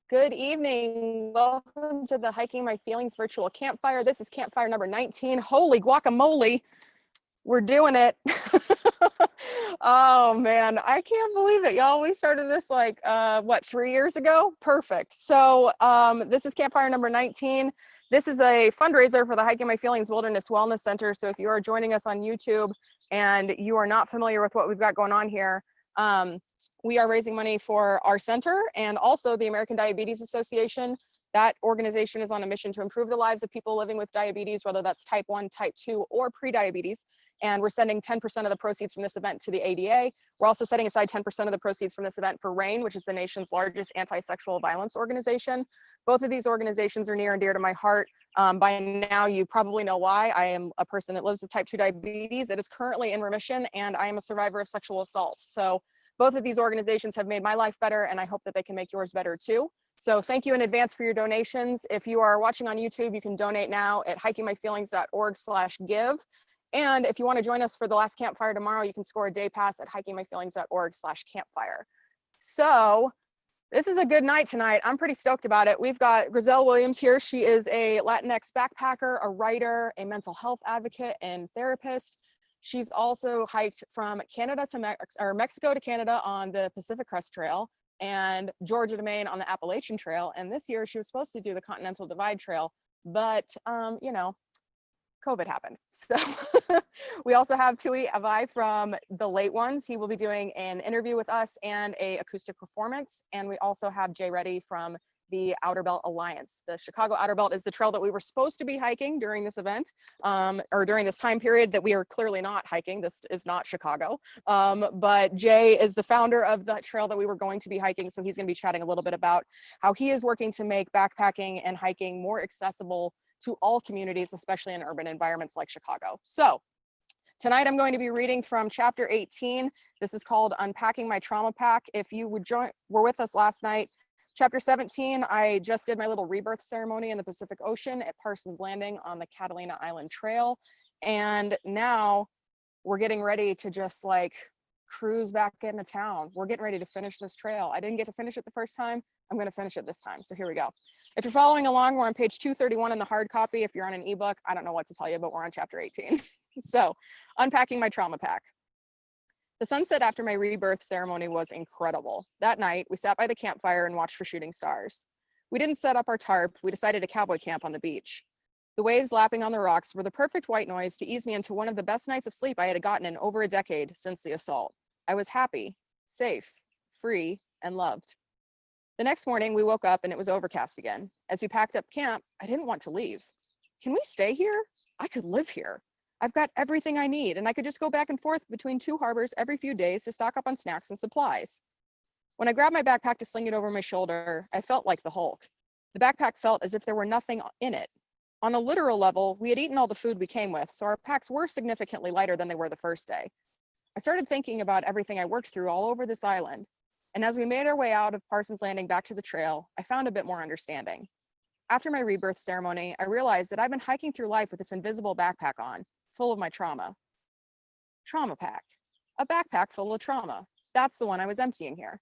Good evening. Welcome to the Hiking My Feelings virtual campfire. This is campfire number 19. Holy guacamole. We're doing it. Oh man, I can't believe it, y'all. We started this like, 3 years ago? Perfect. So this is campfire number 19. This is a fundraiser for the Hiking My Feelings Wilderness Wellness Center. So if you are joining us on YouTube and you are not familiar with what we've got going on here, we are raising money for our center and also the American Diabetes Association. That organization is on a mission to improve the lives of people living with diabetes, whether that's type 1, type 2, or pre-diabetes. And we're sending 10% of the proceeds from this event to the ADA. We're also setting aside 10% of the proceeds from this event for RAINN, which is the nation's largest anti-sexual violence organization. Both of these organizations are near and dear to my heart. By now, you probably know why. I am a person that lives with type 2 diabetes. It is currently in remission, and I am a survivor of sexual assault. So both of these organizations have made my life better, and I hope that they can make yours better too. So thank you in advance for your donations. If you are watching on YouTube, you can donate now at hikingmyfeelings.org/give. And if you want to join us for the last campfire tomorrow, you can score a day pass at hikingmyfeelings.org/campfire. So this is a good night tonight. I'm pretty stoked about it. We've got Grizel Williams here. She is a Latinx backpacker, a writer, a mental health advocate, and therapist. She's also hiked from Canada to Mexico to Canada on the Pacific Crest Trail and Georgia to Maine on the Appalachian Trail. And this year she was supposed to do the Continental Divide Trail, but you know, COVID happened. So we also have Avei from the Late Ones. He will be doing an interview with us and a acoustic performance. And we also have Readey from the Outer Belt Alliance. The Chicago Outer Belt is the trail that we were supposed to be hiking during this event, or during this time period that we are clearly not hiking. This is not Chicago. But Jay is the founder of the trail that we were going to be hiking. So he's going to be chatting a little bit about how he is working to make backpacking and hiking more accessible to all communities, especially in urban environments like Chicago. So tonight I'm going to be reading from chapter 18. This is called Unpacking My Trauma Pack. If you were with us last night, Chapter 17, I just did my little rebirth ceremony in the Pacific Ocean at Parsons Landing on the Catalina Island Trail. And now we're getting ready to just like cruise back into town. We're getting ready to finish this trail. I didn't get to finish it the first time. I'm going to finish it this time. So here we go. If you're following along, we're on page 231 in the hard copy. If you're on an ebook, I don't know what to tell you, but we're on chapter 18. So unpacking my trauma pack. The sunset after my rebirth ceremony was incredible. That night, we sat by the campfire and watched for shooting stars. We didn't set up our tarp, we decided to cowboy camp on the beach. The waves lapping on the rocks were the perfect white noise to ease me into one of the best nights of sleep I had gotten in over a decade since the assault. I was happy, safe, free, and loved. The next morning, we woke up and it was overcast again. As we packed up camp, I didn't want to leave. Can we stay here? I could live here. I've got everything I need, and I could just go back and forth between two harbors every few days to stock up on snacks and supplies. When I grabbed my backpack to sling it over my shoulder, I felt like the Hulk. The backpack felt as if there were nothing in it. On a literal level, we had eaten all the food we came with, so our packs were significantly lighter than they were the first day. I started thinking about everything I worked through all over this island, and as we made our way out of Parsons Landing back to the trail, I found a bit more understanding. After my rebirth ceremony, I realized that I've been hiking through life with this invisible backpack on, full of my trauma. Trauma pack. A backpack full of trauma. That's the one I was emptying here.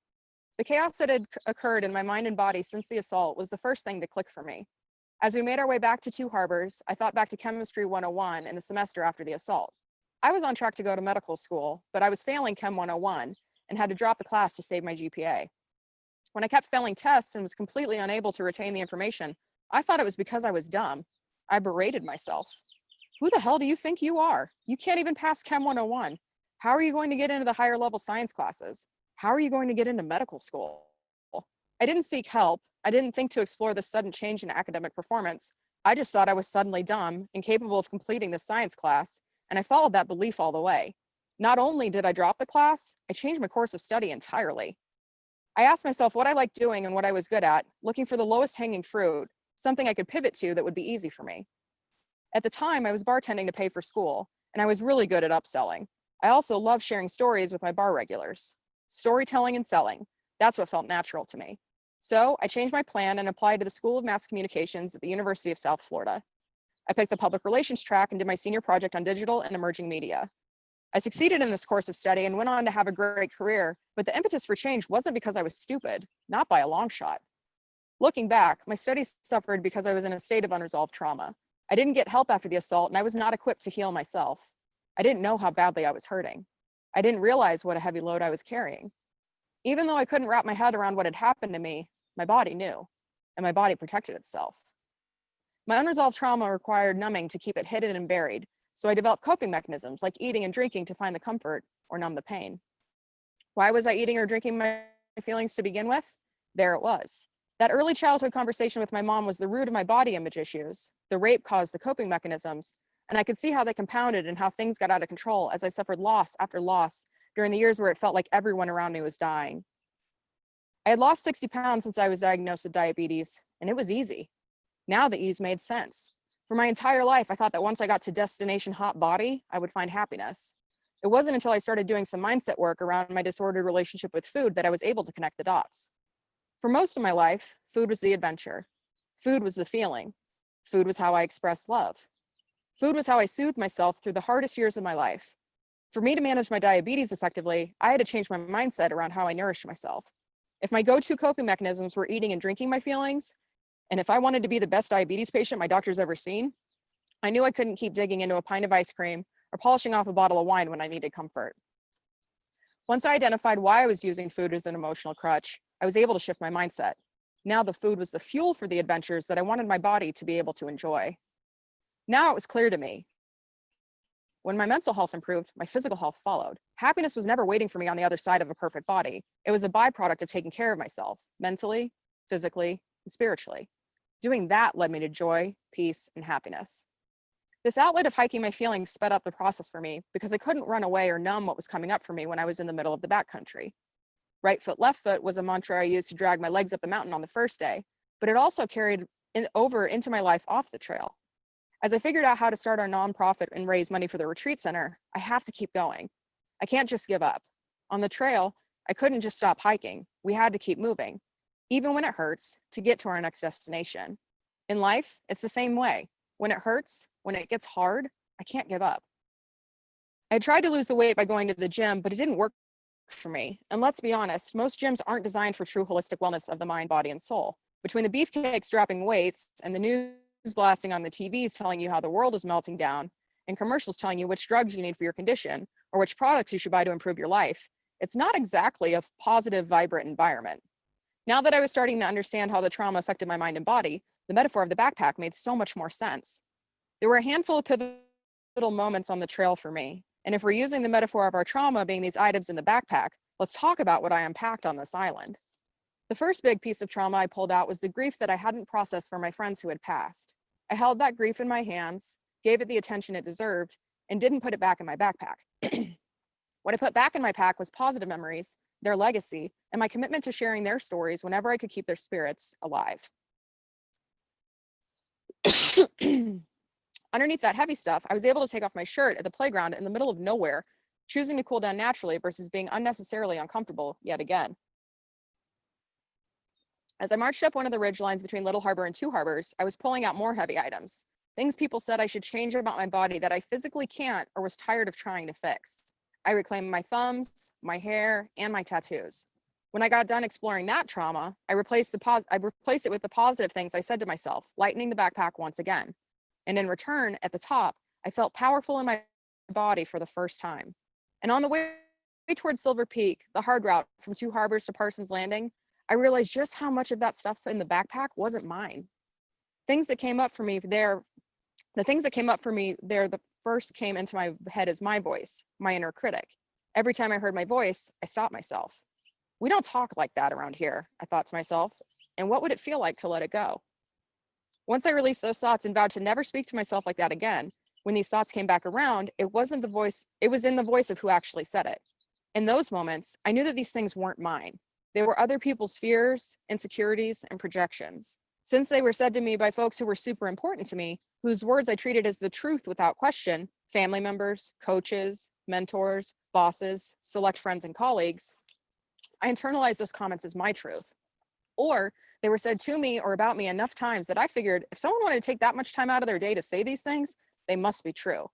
The chaos that had occurred in my mind and body since the assault was the first thing to click for me. As we made our way back to Two Harbors, I thought back to Chemistry 101 in the semester after the assault. I was on track to go to medical school, but I was failing Chem 101 and had to drop the class to save my GPA. When I kept failing tests and was completely unable to retain the information, I thought it was because I was dumb. I berated myself. Who the hell do you think you are? You can't even pass Chem 101. How are you going to get into the higher level science classes? How are you going to get into medical school? I didn't seek help. I didn't think to explore this sudden change in academic performance. I just thought I was suddenly dumb, incapable of completing this science class, and I followed that belief all the way. Not only did I drop the class, I changed my course of study entirely. I asked myself what I liked doing and what I was good at, looking for the lowest hanging fruit, something I could pivot to that would be easy for me. At the time, I was bartending to pay for school, and I was really good at upselling. I also loved sharing stories with my bar regulars. Storytelling and selling, that's what felt natural to me. So I changed my plan and applied to the School of Mass Communications at the University of South Florida. I picked the public relations track and did my senior project on digital and emerging media. I succeeded in this course of study and went on to have a great career, but the impetus for change wasn't because I was stupid, not by a long shot. Looking back, my studies suffered because I was in a state of unresolved trauma. I didn't get help after the assault, and I was not equipped to heal myself. I didn't know how badly I was hurting. I didn't realize what a heavy load I was carrying. Even though I couldn't wrap my head around what had happened to me, my body knew, and my body protected itself. My unresolved trauma required numbing to keep it hidden and buried, so I developed coping mechanisms like eating and drinking to find the comfort or numb the pain. Why was I eating or drinking my feelings to begin with? There it was. That early childhood conversation with my mom was the root of my body image issues. The rape caused the coping mechanisms, and I could see how they compounded and how things got out of control as I suffered loss after loss during the years where it felt like everyone around me was dying. I had lost 60 pounds since I was diagnosed with diabetes, and it was easy. Now the ease made sense. For my entire life, I thought that once I got to destination hot body, I would find happiness. It wasn't until I started doing some mindset work around my disordered relationship with food that I was able to connect the dots. For most of my life, food was the adventure. Food was the feeling. Food was how I expressed love. Food was how I soothed myself through the hardest years of my life. For me to manage my diabetes effectively, I had to change my mindset around how I nourished myself. If my go-to coping mechanisms were eating and drinking my feelings, and if I wanted to be the best diabetes patient my doctor's ever seen, I knew I couldn't keep digging into a pint of ice cream or polishing off a bottle of wine when I needed comfort. Once I identified why I was using food as an emotional crutch, I was able to shift my mindset. Now the food was the fuel for the adventures that I wanted my body to be able to enjoy. Now it was clear to me. When my mental health improved, my physical health followed. Happiness was never waiting for me on the other side of a perfect body. It was a byproduct of taking care of myself, mentally, physically, and spiritually. Doing that led me to joy, peace, and happiness. This outlet of hiking my feelings sped up the process for me because I couldn't run away or numb what was coming up for me when I was in the middle of the backcountry. Right foot, left foot was a mantra I used to drag my legs up the mountain on the first day, but it also carried over into my life off the trail. As I figured out how to start our nonprofit and raise money for the retreat center, I have to keep going. I can't just give up. On the trail, I couldn't just stop hiking. We had to keep moving, even when it hurts, to get to our next destination. In life, it's the same way. When it hurts, when it gets hard, I can't give up. I tried to lose the weight by going to the gym, but it didn't work for me. And let's be honest, most gyms aren't designed for true holistic wellness of the mind, body, and soul. Between the beefcakes dropping weights and the news blasting on the TVs telling you how the world is melting down, and commercials telling you which drugs you need for your condition or which products you should buy to improve your life, it's not exactly a positive, vibrant environment. Now that I was starting to understand how the trauma affected my mind and body, the metaphor of the backpack made so much more sense. There were a handful of pivotal moments on the trail for me. And if we're using the metaphor of our trauma being these items in the backpack, let's talk about what I unpacked on this island. The first big piece of trauma I pulled out was the grief that I hadn't processed for my friends who had passed. I held that grief in my hands, gave it the attention it deserved, and didn't put it back in my backpack. What I put back in my pack was positive memories, their legacy, and my commitment to sharing their stories whenever I could keep their spirits alive. Underneath that heavy stuff, I was able to take off my shirt at the playground in the middle of nowhere, choosing to cool down naturally versus being unnecessarily uncomfortable yet again. As I marched up one of the ridge lines between Little Harbor and Two Harbors, I was pulling out more heavy items, things people said I should change about my body that I physically can't or was tired of trying to fix. I reclaimed my thumbs, my hair, and my tattoos. When I got done exploring that trauma, I replaced it with the positive things I said to myself, lightening the backpack once again. And in return, at the top, I felt powerful in my body for the first time. And on the way towards Silver Peak, the hard route from Two Harbors to Parsons Landing, I realized just how much of that stuff in the backpack wasn't mine. The first came into my head as my voice, my inner critic. Every time I heard my voice, I stopped myself. We don't talk like that around here, I thought to myself, and what would it feel like to let it go? Once I released those thoughts and vowed to never speak to myself like that again, when these thoughts came back around, it was in the voice of who actually said it. In those moments, I knew that these things weren't mine. They were other people's fears, insecurities, and projections. Since they were said to me by folks who were super important to me, whose words I treated as the truth without question, family members, coaches, mentors, bosses, select friends, and colleagues, I internalized those comments as my truth. Or they were said to me or about me enough times that I figured if someone wanted to take that much time out of their day to say these things, they must be true.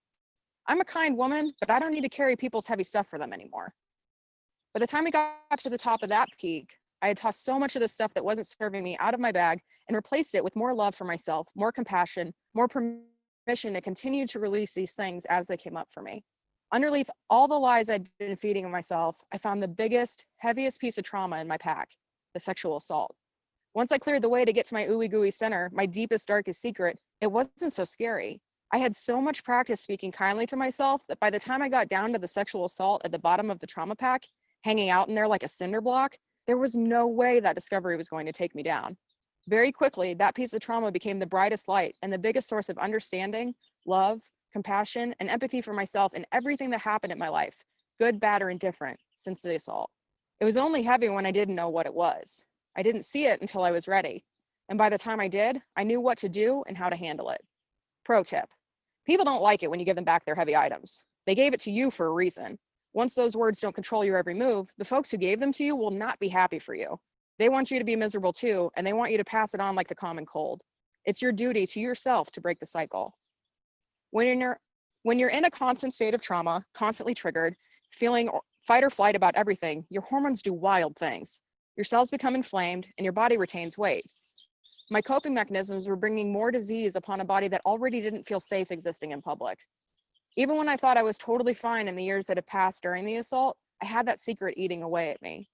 I'm a kind woman, but I don't need to carry people's heavy stuff for them anymore. By the time we got to the top of that peak, I had tossed so much of the stuff that wasn't serving me out of my bag and replaced it with more love for myself, more compassion, more permission to continue to release these things as they came up for me. Underneath all the lies I'd been feeding myself, I found the biggest, heaviest piece of trauma in my pack, the sexual assault. Once I cleared the way to get to my ooey gooey center, my deepest, darkest secret, it wasn't so scary. I had so much practice speaking kindly to myself that by the time I got down to the sexual assault at the bottom of the trauma pack, hanging out in there like a cinder block, there was no way that discovery was going to take me down. Very quickly, that piece of trauma became the brightest light and the biggest source of understanding, love, compassion, and empathy for myself in everything that happened in my life, good, bad, or indifferent, since the assault. It was only heavy when I didn't know what it was. I didn't see it until I was ready. And by the time I did, I knew what to do and how to handle it. Pro tip: people don't like it when you give them back their heavy items. They gave it to you for a reason. Once those words don't control your every move, the folks who gave them to you will not be happy for you. They want you to be miserable too, and they want you to pass it on like the common cold. It's your duty to yourself to break the cycle. When you're in a constant state of trauma, constantly triggered, feeling fight or flight about everything, your hormones do wild things. Your cells become inflamed and your body retains weight. My coping mechanisms were bringing more disease upon a body that already didn't feel safe existing in public. Even when I thought I was totally fine in the years that had passed during the assault, I had that secret eating away at me.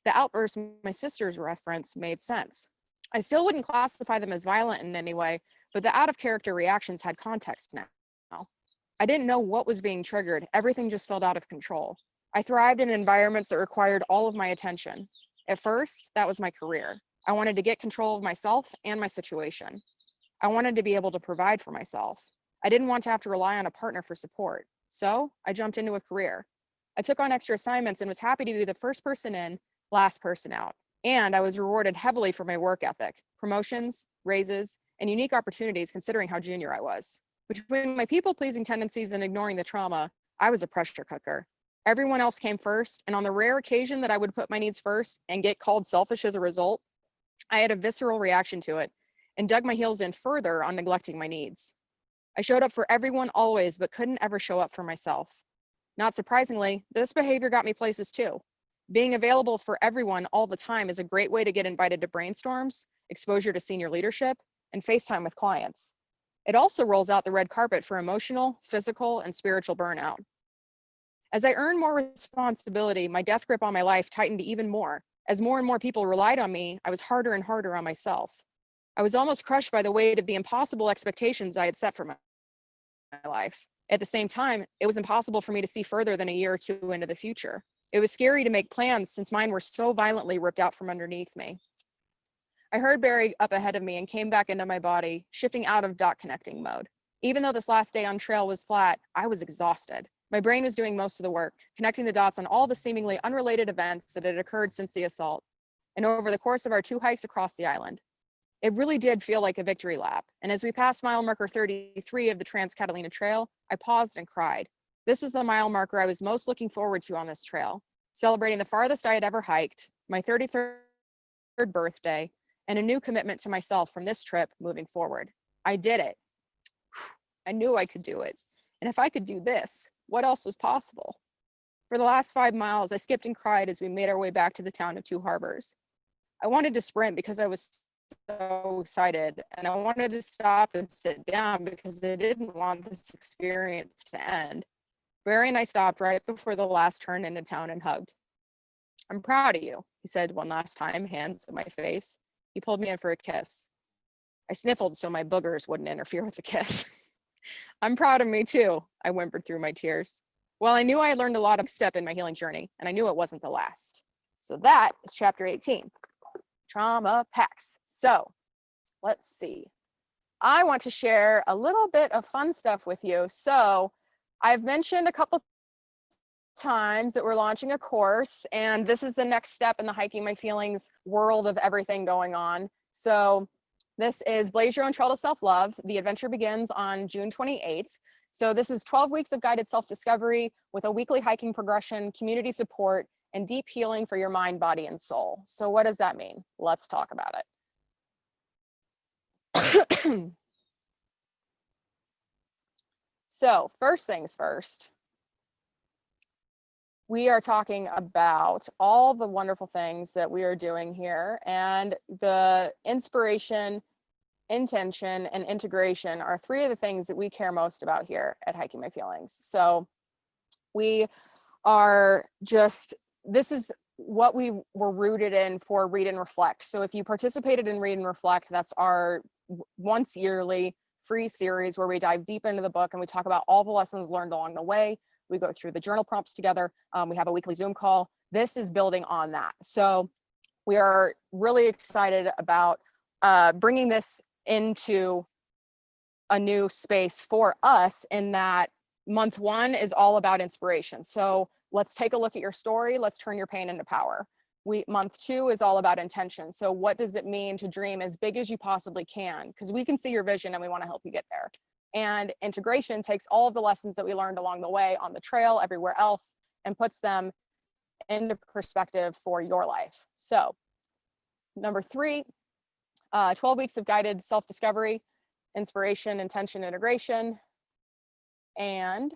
The outbursts my sisters referenced made sense. I still wouldn't classify them as violent in any way, but the out of character reactions had context now. I didn't know what was being triggered. Everything just felt out of control. I thrived in environments that required all of my attention. At first, that was my career. I wanted to get control of myself and my situation. I wanted to be able to provide for myself. I didn't want to have to rely on a partner for support. So I jumped into a career. I took on extra assignments and was happy to be the first person in, last person out. And I was rewarded heavily for my work ethic, promotions, raises, and unique opportunities considering how junior I was. Between my people-pleasing tendencies and ignoring the trauma, I was a pressure cooker. Everyone else came first, and on the rare occasion that I would put my needs first and get called selfish as a result, I had a visceral reaction to it and dug my heels in further on neglecting my needs. I showed up for everyone always, but couldn't ever show up for myself. Not surprisingly, this behavior got me places too. Being available for everyone all the time is a great way to get invited to brainstorms, exposure to senior leadership, and FaceTime with clients. It also rolls out the red carpet for emotional, physical, and spiritual burnout. As I earned more responsibility, my death grip on my life tightened even more. As more and more people relied on me, I was harder and harder on myself. I was almost crushed by the weight of the impossible expectations I had set for my life. At the same time, it was impossible for me to see further than a year or two into the future. It was scary to make plans since mine were so violently ripped out from underneath me. I heard Barry up ahead of me and came back into my body, shifting out of dot connecting mode. Even though this last day on trail was flat, I was exhausted. My brain was doing most of the work, connecting the dots on all the seemingly unrelated events that had occurred since the assault and over the course of our 2 hikes across the island. It really did feel like a victory lap, and as we passed mile marker 33 of the Trans-Catalina Trail, I paused and cried. This was the mile marker I was most looking forward to on this trail, celebrating the farthest I had ever hiked, my 33rd birthday, and a new commitment to myself from this trip moving forward. I did it. I knew I could do it. And if I could do this, what else was possible? For the last 5 miles, I skipped and cried as we made our way back to the town of Two Harbors. I wanted to sprint because I was so excited, and I wanted to stop and sit down because I didn't want this experience to end. Barry and I stopped right before the last turn into town and hugged. "I'm proud of you," he said one last time, hands in my face. He pulled me in for a kiss. I sniffled so my boogers wouldn't interfere with the kiss. "I'm proud of me too," I whimpered through my tears. Well, I knew I had learned a lot of step in my healing journey, and I knew it wasn't the last. So that is chapter 18, trauma packs. So let's see. I want to share a little bit of fun stuff with you. So I've mentioned a couple times that we're launching a course, and this is the next step in the Hiking My Feelings world of everything going on. So this is Blaze Your Own Trail to Self-Love. The adventure begins on June 28th. So this is 12 weeks of guided self-discovery with a weekly hiking progression, community support, and deep healing for your mind, body, and soul. So what does that mean? Let's talk about it. So first things first, we are talking about all the wonderful things that we are doing here, and the inspiration, intention, and integration are three of the things that we care most about here at Hiking My Feelings. So we are just, this is what we were rooted in for Read and Reflect. So if you participated in Read and Reflect, that's our once yearly free series where we dive deep into the book and we talk about all the lessons learned along the way. We go through the journal prompts together. We have a weekly Zoom call. This is building on that. So we are really excited about bringing this into a new space for us, in that month one is all about inspiration. So let's take a look at your story. Let's turn your pain into power. Month two is all about intention. So what does it mean to dream as big as you possibly can? Because we can see your vision and we want to help you get there. And integration takes all of the lessons that we learned along the way on the trail, everywhere else, and puts them into perspective for your life. So number three, 12 weeks of guided self-discovery, inspiration, intention, integration, and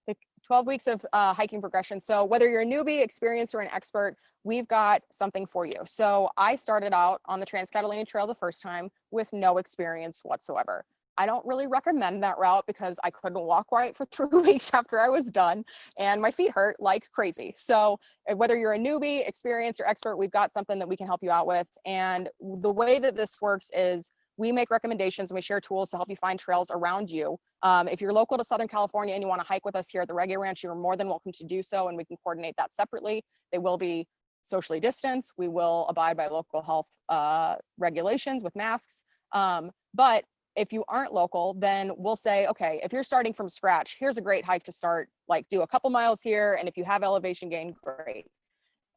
the 12 weeks of hiking progression. So whether you're a newbie, experienced, or an expert, we've got something for you. So I started out on the Trans-Catalina Trail the first time with no experience whatsoever. I don't really recommend that route because I couldn't walk right for 3 weeks after I was done, and my feet hurt like crazy. So whether you're a newbie, experienced, or expert, we've got something that we can help you out with. And the way that this works is we make recommendations and we share tools to help you find trails around you. If you're local to Southern California and you want to hike with us here at the Readey Ranch, you're more than welcome to do so, and we can coordinate that separately. They will be socially distanced. We will abide by local health regulations with masks. But if you aren't local, then we'll say, okay, if you're starting from scratch, here's a great hike to start, like do a couple miles here. And if you have elevation gain, great.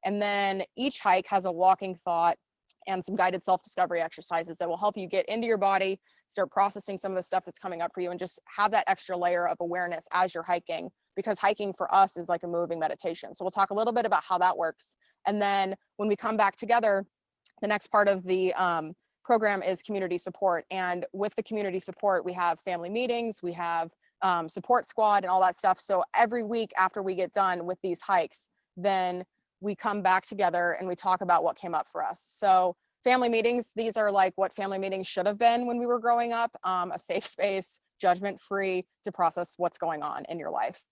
And then each hike has a walking thought and some guided self-discovery exercises that will help you get into your body, start processing some of the stuff that's coming up for you, and just have that extra layer of awareness as you're hiking, because hiking for us is like a moving meditation. So we'll talk a little bit about how that works. And then when we come back together, the next part of the program is community support. And with the community support, we have family meetings, we have support squad and all that stuff. So every week after we get done with these hikes, then we come back together and we talk about what came up for us. So family meetings, these are like what family meetings should have been when we were growing up, a safe space, judgment-free, to process what's going on in your life.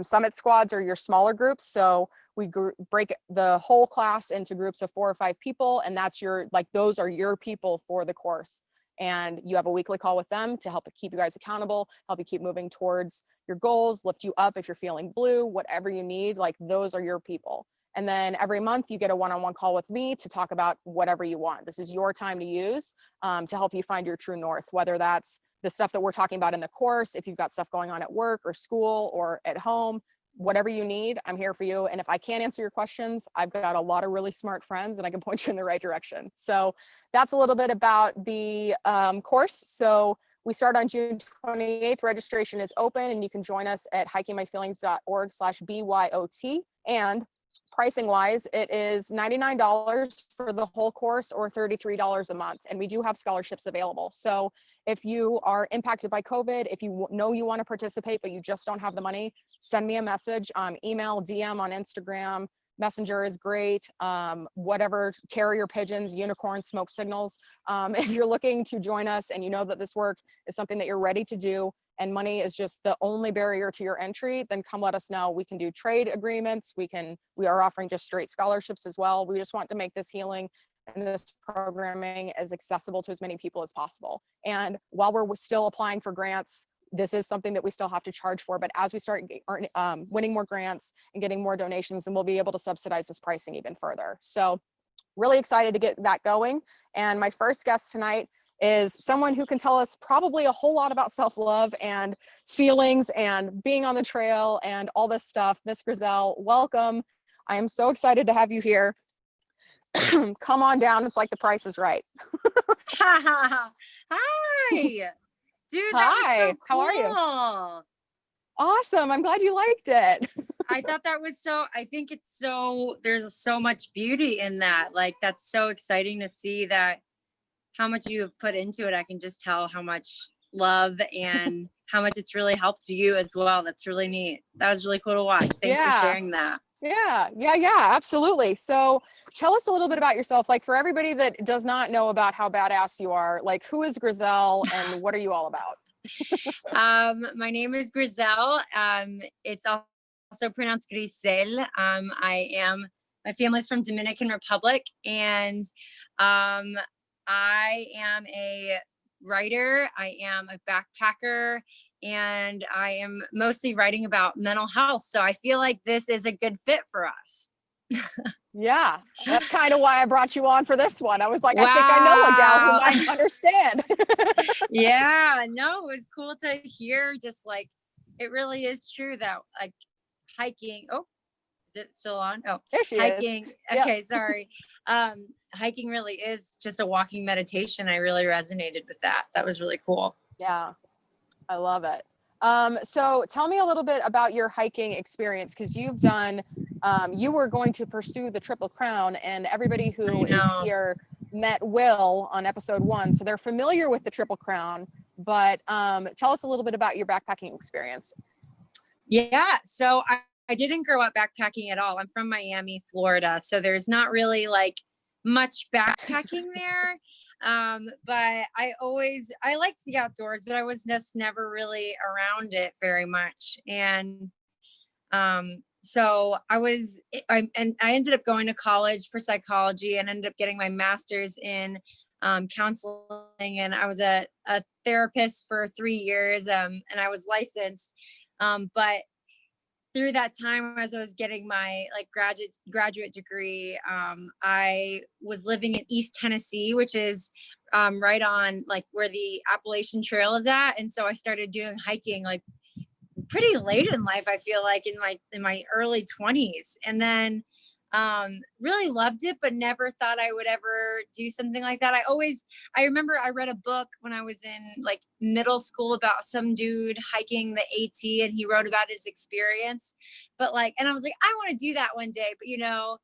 Summit squads are your smaller groups. So we break the whole class into groups of 4 or 5 people, and that's your, like, those are your people for the course. And you have a weekly call with them to help keep you guys accountable, help you keep moving towards your goals, lift you up if you're feeling blue, whatever you need, like those are your people. And then every month you get a one-on-one call with me to talk about whatever you want. This is your time to use to help you find your true north, whether that's the stuff that we're talking about in the course, if you've got stuff going on at work or school or at home, whatever you need, I'm here for you. And if I can't answer your questions, I've got a lot of really smart friends and I can point you in the right direction. So that's a little bit about the course. So we start on June 28th. Registration is open and you can join us at hikingmyfeelings.org/BYOT. And pricing wise, it is $99 for the whole course or $33 a month. And we do have scholarships available. So if you are impacted by COVID, if you know you want to participate, but you just don't have the money, send me a message, email, DM on Instagram. Messenger is great. Whatever, carrier pigeons, unicorns, smoke signals. If you're looking to join us and you know that this work is something that you're ready to do and money is just the only barrier to your entry, then come let us know. We can do trade agreements. We are offering just straight scholarships as well. We just want to make this healing and this programming as accessible to as many people as possible. And while we're still applying for grants, this is something that we still have to charge for, but as we start winning more grants and getting more donations, then we'll be able to subsidize this pricing even further. So really excited to get that going. And my first guest tonight is someone who can tell us probably a whole lot about self-love and feelings and being on the trail and all this stuff. Miss Grizel, welcome. I am so excited to have you here. Come on down. It's like the price is right. Hi. Dude, that was so cool. How are you? Awesome. I'm glad you liked it. I thought that was I think it's there's so much beauty in that. Like, that's so exciting to see that how much you have put into it. I can just tell how much love and how much it's really helped you as well. That's really neat. That was really cool to watch. Thanks for sharing that. Yeah, absolutely. So tell us a little bit about yourself. Like for everybody that does not know about how badass you are, like who is Grizel and what are you all about? My name is Grizel. It's also pronounced Grizel. My family's from Dominican Republic, and I am a writer. I am a backpacker, and I am mostly writing about mental health. So I feel like this is a good fit for us. Yeah, that's kind of why I brought you on for this one. I was like, wow. I think I know a gal who might understand. Yeah, no, it was cool to hear. Just like, it really is true that like hiking. Oh, is it still on? Oh, There she hiking. is. Okay, Yep. sorry. Hiking really is just a walking meditation. I really resonated with that. That was really cool. Yeah, I love it. So tell me a little bit about your hiking experience, because you've done, you were going to pursue the Triple Crown, and everybody who is here met Will on episode 1, so they're familiar with the Triple Crown. But tell us a little bit about your backpacking experience. Yeah, so I didn't grow up backpacking at all. I'm from Miami, Florida, so there's not really like much backpacking there. But I liked the outdoors, but I was just never really around it very much. And so I ended up going to college for psychology and ended up getting my master's in counseling. And I was a therapist for 3 years, and I was licensed. But through that time, as I was getting my like graduate degree, I was living in East Tennessee, which is right on like where the Appalachian Trail is at. And so I started doing hiking like pretty late in life. I feel like in my early 20s, and then really loved it, but never thought I would ever do something like that. I remember I read a book when I was in like middle school about some dude hiking the AT, and he wrote about his experience. But like, and I was like, I want to do that one day. But you know,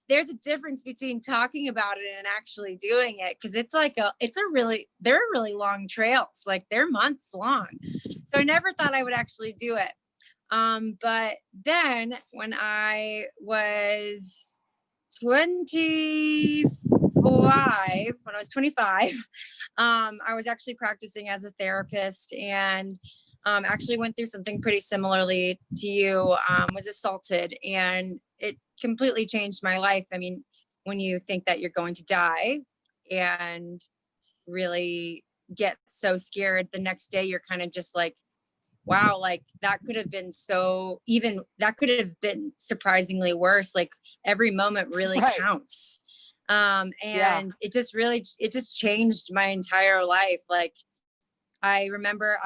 there's a difference between talking about it and actually doing it, because they're really long trails. Like they're months long. So I never thought I would actually do it. But then when I was 25, when I was 25, I was actually practicing as a therapist, and actually went through something pretty similarly to you, was assaulted, and it completely changed my life. I mean, when you think that you're going to die and really get so scared, the next day you're kind of just like, wow, like that could have been surprisingly worse. Like every moment really counts. And it just changed my entire life. Like I remember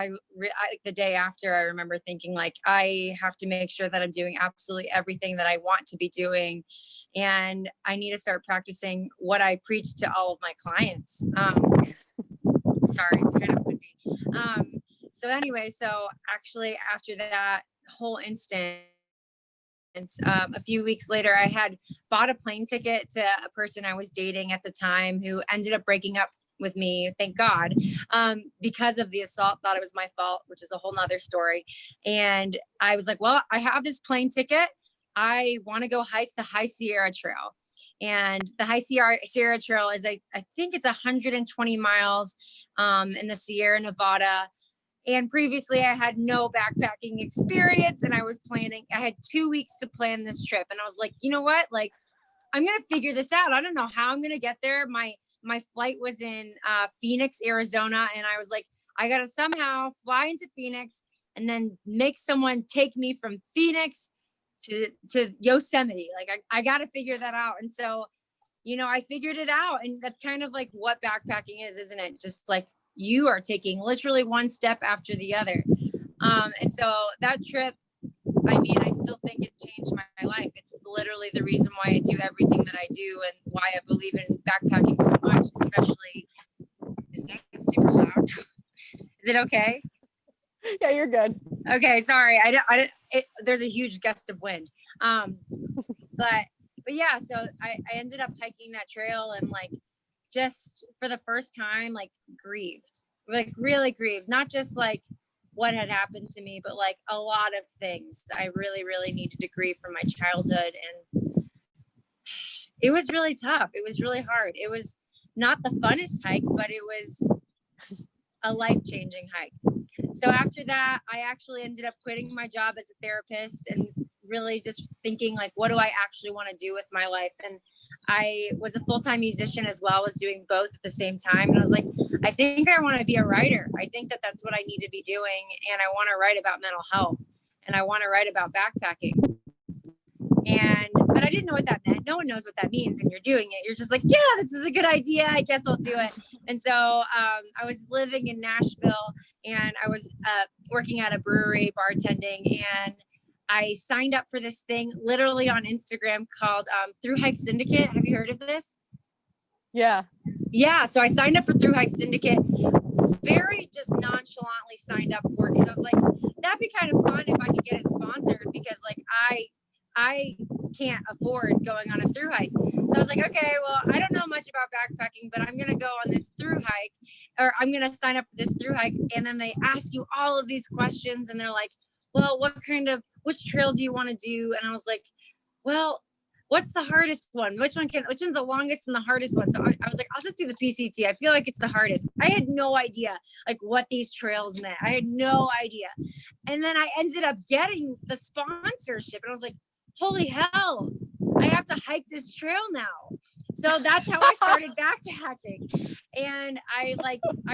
the day after, I remember thinking like, I have to make sure that I'm doing absolutely everything that I want to be doing. And I need to start practicing what I preach to all of my clients. Sorry, it's kind of windy. So anyway, so actually after that whole instance, a few weeks later, I had bought a plane ticket to a person I was dating at the time who ended up breaking up with me, thank God, because of the assault. Thought it was my fault, which is a whole nother story. And I was like, well, I have this plane ticket. I want to go hike the High Sierra Trail. And the High Sierra Trail is, I think it's 120 miles in the Sierra Nevada. And previously I had no backpacking experience, and I had 2 weeks to plan this trip. And I was like, you know what? Like, I'm going to figure this out. I don't know how I'm going to get there. My flight was in Phoenix, Arizona. And I was like, I got to somehow fly into Phoenix and then make someone take me from Phoenix to Yosemite. Like I got to figure that out. And so, you know, I figured it out. And that's kind of like what backpacking is, isn't it? Just like you are taking literally one step after the other. And so that trip, I mean, I still think it changed my life. It's literally the reason why I do everything that I do, and why I believe in backpacking so much, especially. Is that super loud? Is it okay? Yeah, you're good. Okay, sorry. There's a huge gust of wind. But yeah, so I ended up hiking that trail, and like, just for the first time, like grieved, like really grieved, not just like what had happened to me, but like a lot of things. I really, really needed to grieve from my childhood. And it was really tough. It was really hard. It was not the funnest hike, but it was a life-changing hike. So after that, I actually ended up quitting my job as a therapist and really just thinking like, what do I actually want to do with my life? And I was a full-time musician as well, was doing both at the same time. And I was like, I think I want to be a writer. I think that that's what I need to be doing. And I want to write about mental health, and I want to write about backpacking. But I didn't know what that meant. No one knows what that means when you're doing it. You're just like, yeah, this is a good idea. I guess I'll do it. And so I was living in Nashville, and I was working at a brewery, bartending, and I signed up for this thing literally on Instagram called Through Hike Syndicate. Have you heard of this? Yeah. Yeah. So I signed up for Through Hike Syndicate, very just nonchalantly signed up for it because I was like, that'd be kind of fun if I could get it sponsored, because like I can't afford going on a through hike. So I was like, okay, well, I don't know much about backpacking, but I'm going to go on this through hike, or I'm going to sign up for this through hike. And then they ask you all of these questions, and they're like, well, which trail do you want to do? And I was like, well, what's the hardest one? Which one's the longest and the hardest one? So I was like, I'll just do the PCT. I feel like it's the hardest. I had no idea like what these trails meant. I had no idea. And then I ended up getting the sponsorship, and I was like, holy hell, I have to hike this trail now. So that's how I started backpacking. And I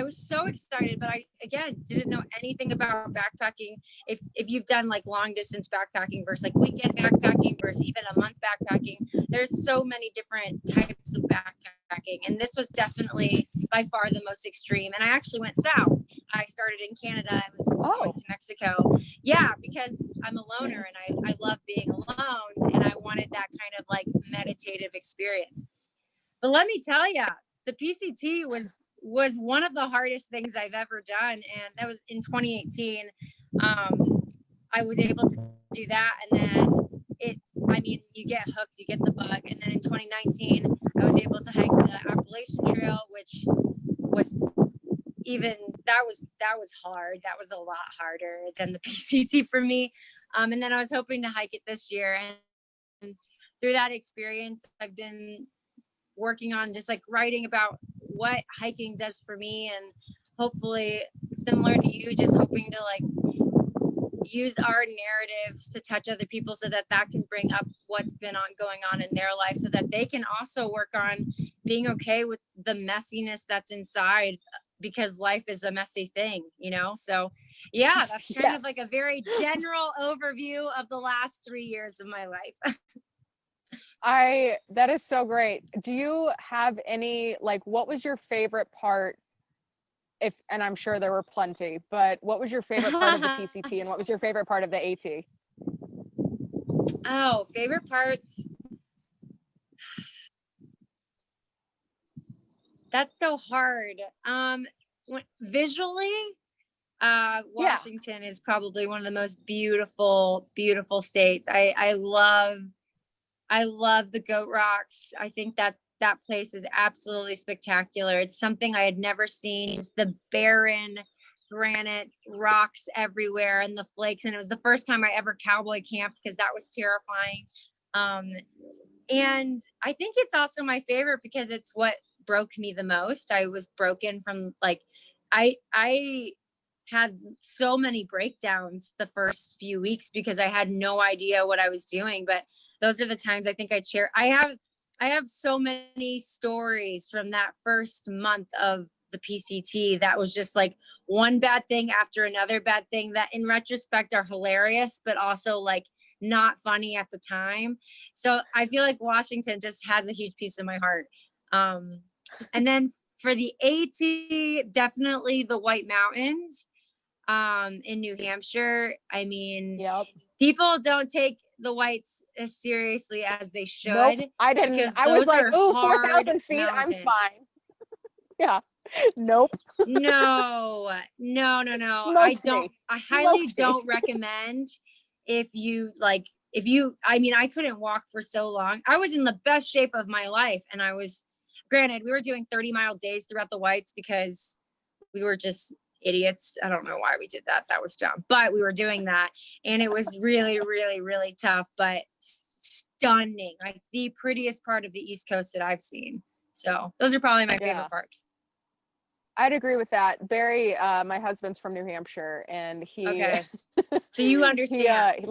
was so excited, but I, again, didn't know anything about backpacking. If you've done like long distance backpacking versus like weekend backpacking versus even a month backpacking, there's so many different types of backpacking. And this was definitely by far the most extreme. And I actually went south. I started in Canada. I was going to Mexico. Yeah, because I'm a loner, and I love being alone, and I wanted that kind of like meditative experience. But let me tell you, the PCT was one of the hardest things I've ever done. And that was in 2018. I was able to do that. And then you get hooked, you get the bug. And then in 2019, I was able to hike the Appalachian Trail, which was that was hard. That was a lot harder than the PCT for me. And then I was hoping to hike it this year. And through that experience, I've been working on just like writing about what hiking does for me, and hopefully similar to you, just hoping to like use our narratives to touch other people so that can bring up what's been going on in their life, so that they can also work on being okay with the messiness that's inside, because life is a messy thing, So yeah, that's kind of like a very general overview of the last 3 years of my life. That is so great. Do you have any, like, what was your favorite part? And I'm sure there were plenty, but what was your favorite part of the PCT, and what was your favorite part of the AT? Oh, favorite parts. That's so hard. Visually, Washington is probably one of the most beautiful states. I love the Goat Rocks. I think that place is absolutely spectacular. It's something I had never seen, just the barren granite rocks everywhere and the flakes. And it was the first time I ever cowboy camped, because that was terrifying. And I think it's also my favorite because it's what broke me the most. I was broken from like, I had so many breakdowns the first few weeks because I had no idea what I was doing. But those are the times I think I'd share. I have so many stories from that first month of the PCT that was just like one bad thing after another bad thing that in retrospect are hilarious, but also like not funny at the time. So I feel like Washington just has a huge piece of my heart. And then for the AT, definitely the White Mountains in New Hampshire. I mean, people don't take the whites as seriously as they should. Nope, I didn't. I was like, oh, 4,000 feet, mountains. I'm fine. Yeah. Nope. No. I highly don't recommend I couldn't walk for so long. I was in the best shape of my life. And granted, we were doing 30-mile days throughout the whites because we were just idiots. I don't know why we did that. That was dumb, but we were doing that. And it was really, really, really tough, but stunning. Like the prettiest part of the East Coast that I've seen. So those are probably my favorite parts. I'd agree with that. Barry, my husband's from New Hampshire, and he, okay. So you understand.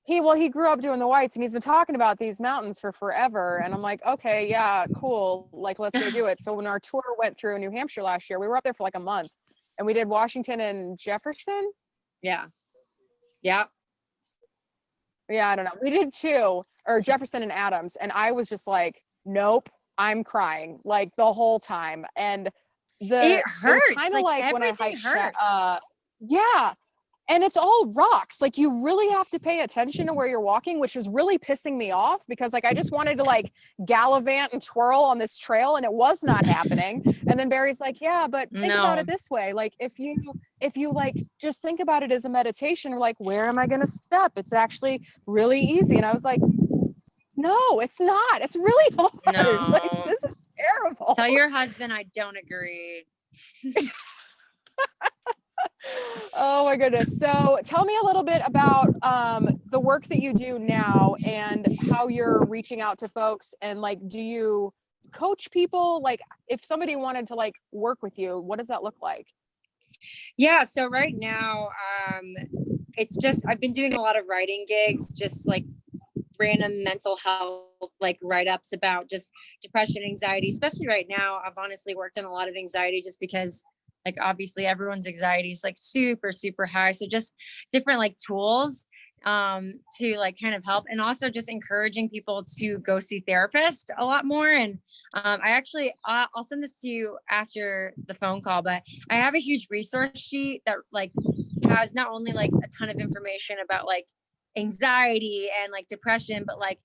He grew up doing the whites, and he's been talking about these mountains for forever. And I'm like, okay, yeah, cool. Like, let's go do it. So when our tour went through New Hampshire last year, we were up there for like a month, and we did Washington and Jefferson. Yeah. Yeah. Yeah, I don't know. We did two, or Jefferson and Adams, and I was just like, nope, I'm crying like the whole time. And it hurts. It was kind of like when I hiked, yeah. And it's all rocks. Like you really have to pay attention to where you're walking, which was really pissing me off because like I just wanted to like gallivant and twirl on this trail and it was not happening. And then Barry's like, yeah, but think about it this way. Like if you like just think about it as a meditation, or like, where am I going to step? It's actually really easy. And I was like, no, it's not. It's really hard. No. Like this is terrible. Tell your husband I don't agree. Oh my goodness. So tell me a little bit about the work that you do now and how you're reaching out to folks, and like, do you coach people? Like if somebody wanted to like work with you, what does that look like? Yeah. So right now, it's just, I've been doing a lot of writing gigs, just like random mental health, like write-ups about just depression, anxiety, especially right now. I've honestly worked on a lot of anxiety just because like obviously everyone's anxiety is like super, super high. So just different like tools to like kind of help, and also just encouraging people to go see therapists a lot more. And I'll send this to you after the phone call, but I have a huge resource sheet that like has not only like a ton of information about like anxiety and like depression, but like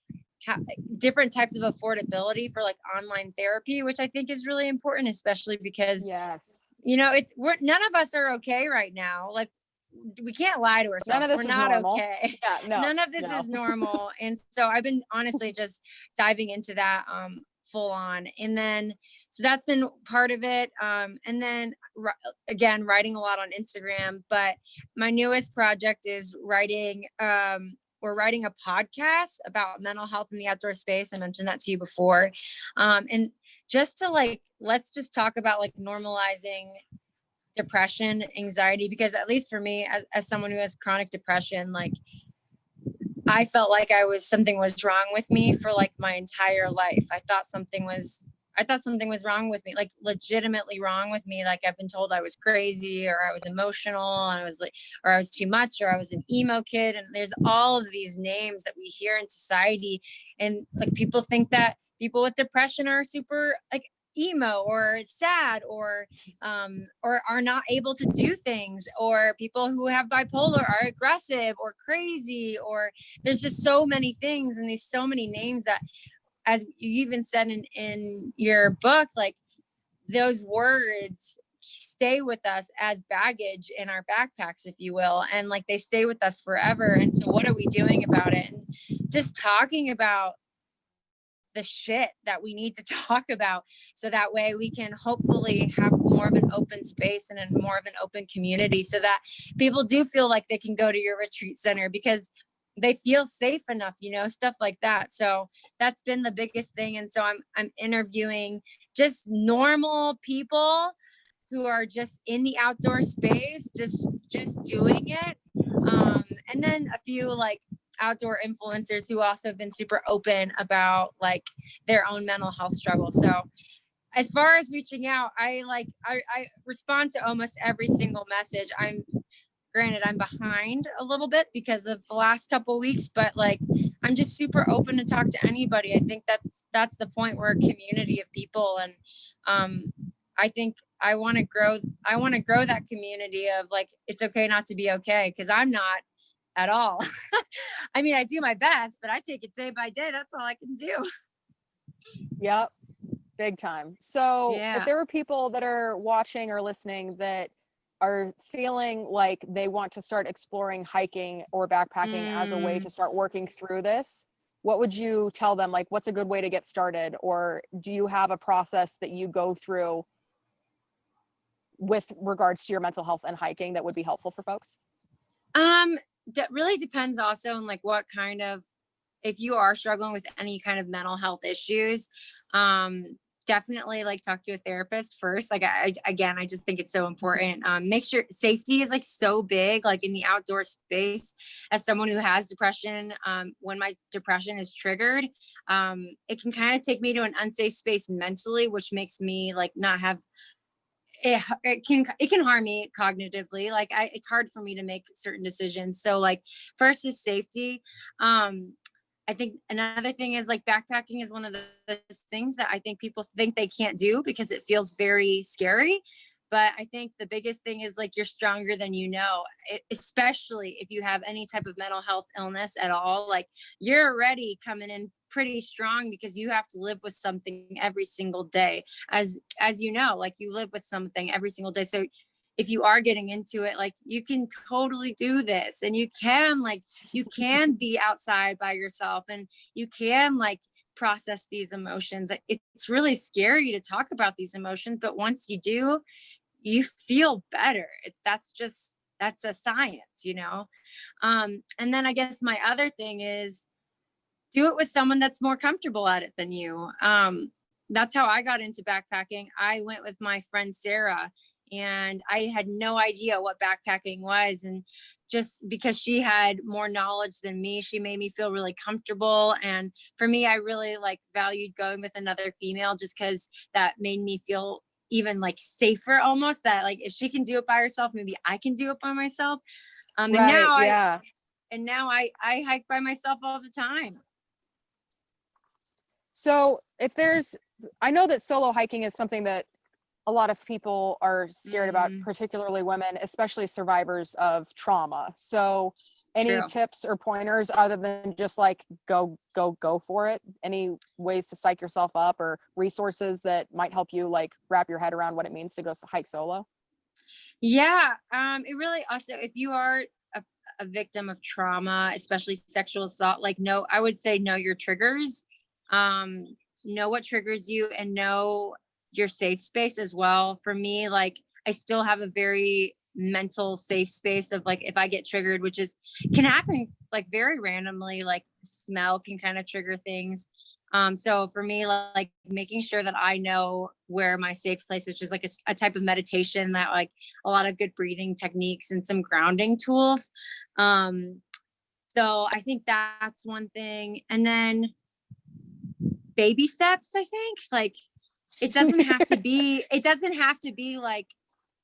different types of affordability for like online therapy, which I think is really important, especially because you know, none of us are okay right now. Like we can't lie to ourselves. We're not okay. Yeah, no, none of this is normal. And so I've been honestly just diving into that full on. And then, so that's been part of it. And then again, writing a lot on Instagram, but my newest project is we're writing a podcast about mental health in the outdoor space. I mentioned that to you before. And just to like, let's just talk about like normalizing depression, anxiety, because at least for me, as someone who has chronic depression, like I felt like something was wrong with me for like my entire life. I thought something was wrong with me, like legitimately wrong with me. Like I've been told I was crazy, or I was emotional, and I was like, or I was too much, or I was an emo kid. And there's all of these names that we hear in society. And like people think that people with depression are super like emo or sad, or are not able to do things, or people who have bipolar are aggressive or crazy, or there's just so many things and these so many names that, as you even said in your book, like those words stay with us as baggage in our backpacks, if you will, and like they stay with us forever. And so what are we doing about it? And just talking about the shit that we need to talk about, so that way we can hopefully have more of an open space and more of an open community, so that people do feel like they can go to your retreat center because they feel safe enough, you know, stuff like that. So that's been the biggest thing. And so I'm interviewing just normal people who are just in the outdoor space, just doing it. And then a few like outdoor influencers who also have been super open about like their own mental health struggle. So as far as reaching out, I respond to almost every single message. Granted, I'm behind a little bit because of the last couple of weeks, but like I'm just super open to talk to anybody. I think that's the point. We're a community of people, and I think I want to grow that community of like, it's okay not to be okay, because I'm not at all. I mean, I do my best, but I take it day by day. That's all I can do. Yep. Big time. So yeah. If there are people that are watching or listening that are feeling like they want to start exploring hiking or backpacking as a way to start working through this, what would you tell them? Like, what's a good way to get started? Or do you have a process that you go through with regards to your mental health and hiking that would be helpful for folks? That really depends also on like what kind of, if you are struggling with any kind of mental health issues, definitely like talk to a therapist first. Like again, I just think it's so important. Make sure safety is like so big, like in the outdoor space. As someone who has depression, when my depression is triggered, it can kind of take me to an unsafe space mentally, which makes me like not have it can harm me cognitively. Like it's hard for me to make certain decisions. So like first is safety. I think another thing is like backpacking is one of those things that I think people think they can't do because it feels very scary. But I think the biggest thing is like you're stronger than you know, especially if you have any type of mental health illness at all. Like you're already coming in pretty strong because you have to live with something every single day. As you know, like you live with something every single day. So if you are getting into it, like you can totally do this, and you can be outside by yourself, and you can like process these emotions. It's really scary to talk about these emotions, but once you do, you feel better. That's a science, you know? And then I guess my other thing is do it with someone that's more comfortable at it than you. That's how I got into backpacking. I went with my friend Sarah, and I had no idea what backpacking was. And just because she had more knowledge than me, she made me feel really comfortable. And for me, I really like valued going with another female just because that made me feel even like safer almost, that like if she can do it by herself, maybe I can do it by myself. Right. Yeah. And now I hike by myself all the time. So I know that solo hiking is something that a lot of people are scared about, particularly women, especially survivors of trauma. So any True. tips or pointers other than just like go for it? Any ways to psych yourself up or resources that might help you like wrap your head around what it means to go hike solo? Yeah. It really also, if you are a victim of trauma, especially sexual assault, like I would say know your triggers. Know what triggers you, and know your safe space as well. For me, like I still have a very mental safe space of like if I get triggered, which can happen like very randomly, like smell can kind of trigger things. So for me, like making sure that I know where my safe place, which is like a type of meditation, that like a lot of good breathing techniques and some grounding tools. So I think that's one thing. And then baby steps, I think, like it doesn't have to be like,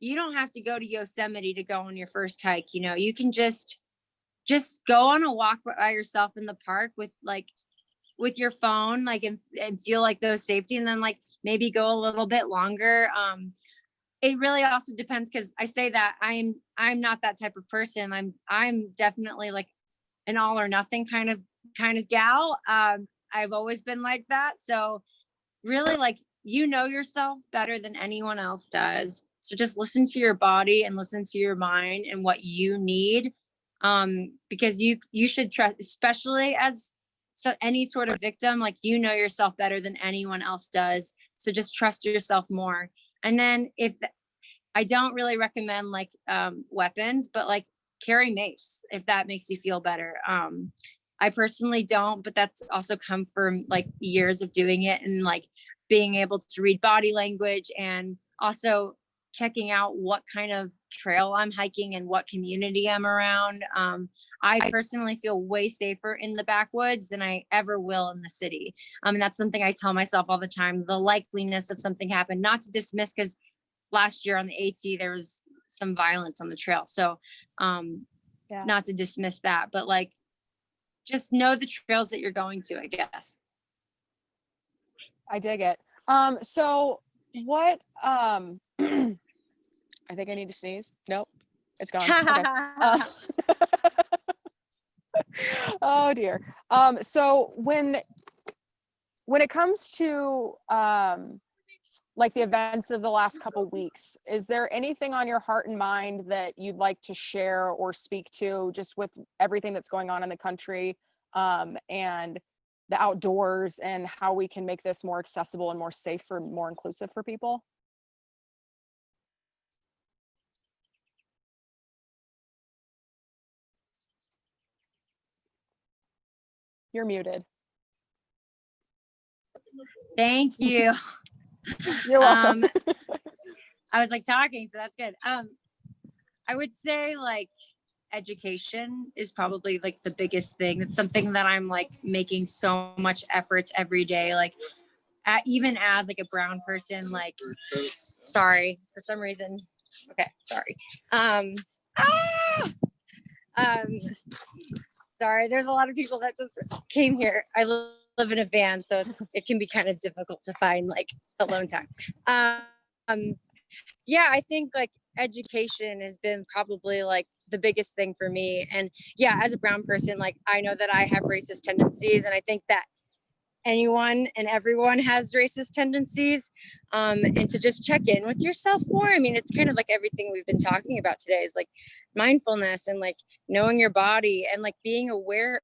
you don't have to go to Yosemite to go on your first hike. You can just go on a walk by yourself in the park with your phone, like, and feel like those safety, and then like maybe go a little bit longer. It really also depends, because I say that I'm not that type of person. I'm definitely like an all or nothing kind of gal. I've always been like that. So really, like, yourself better than anyone else does. So just listen to your body and listen to your mind and what you need. Because you should trust, especially as any sort of victim, like yourself better than anyone else does. So just trust yourself more. And then if I don't really recommend like weapons, but like carry mace if that makes you feel better. I personally don't, but that's also come from like years of doing it, and like being able to read body language, and also checking out what kind of trail I'm hiking and what community I'm around. I personally feel way safer in the backwoods than I ever will in the city. And that's something I tell myself all the time. The likeliness of something happen, not to dismiss, because last year on the AT there was some violence on the trail. So Yeah, not to dismiss that, but like just know the trails that you're going to, I guess. I dig it. So what, I think I need to sneeze. Nope, it's gone. Okay. Oh dear. So when it comes to like the events of the last couple weeks, is there anything on your heart and mind that you'd like to share or speak to, just with everything that's going on in the country, and the outdoors, and how we can make this more accessible and more safe, for more inclusive for people? You're muted. Thank you. You're welcome. I was like talking, so that's good. I would say like education is probably like the biggest thing. It's something that I'm like making so much efforts every day. Like even as like a brown person, like, sorry, for some reason. Okay, sorry. Sorry, there's a lot of people that just came here. I live in a van, so it can be kind of difficult to find like alone time. Yeah, I think like education has been probably like the biggest thing for me. And yeah, as a brown person, like I know that I have racist tendencies, and I think that anyone and everyone has racist tendencies, and to just check in with yourself more. I mean, it's kind of like everything we've been talking about today is like mindfulness and like knowing your body and like being aware,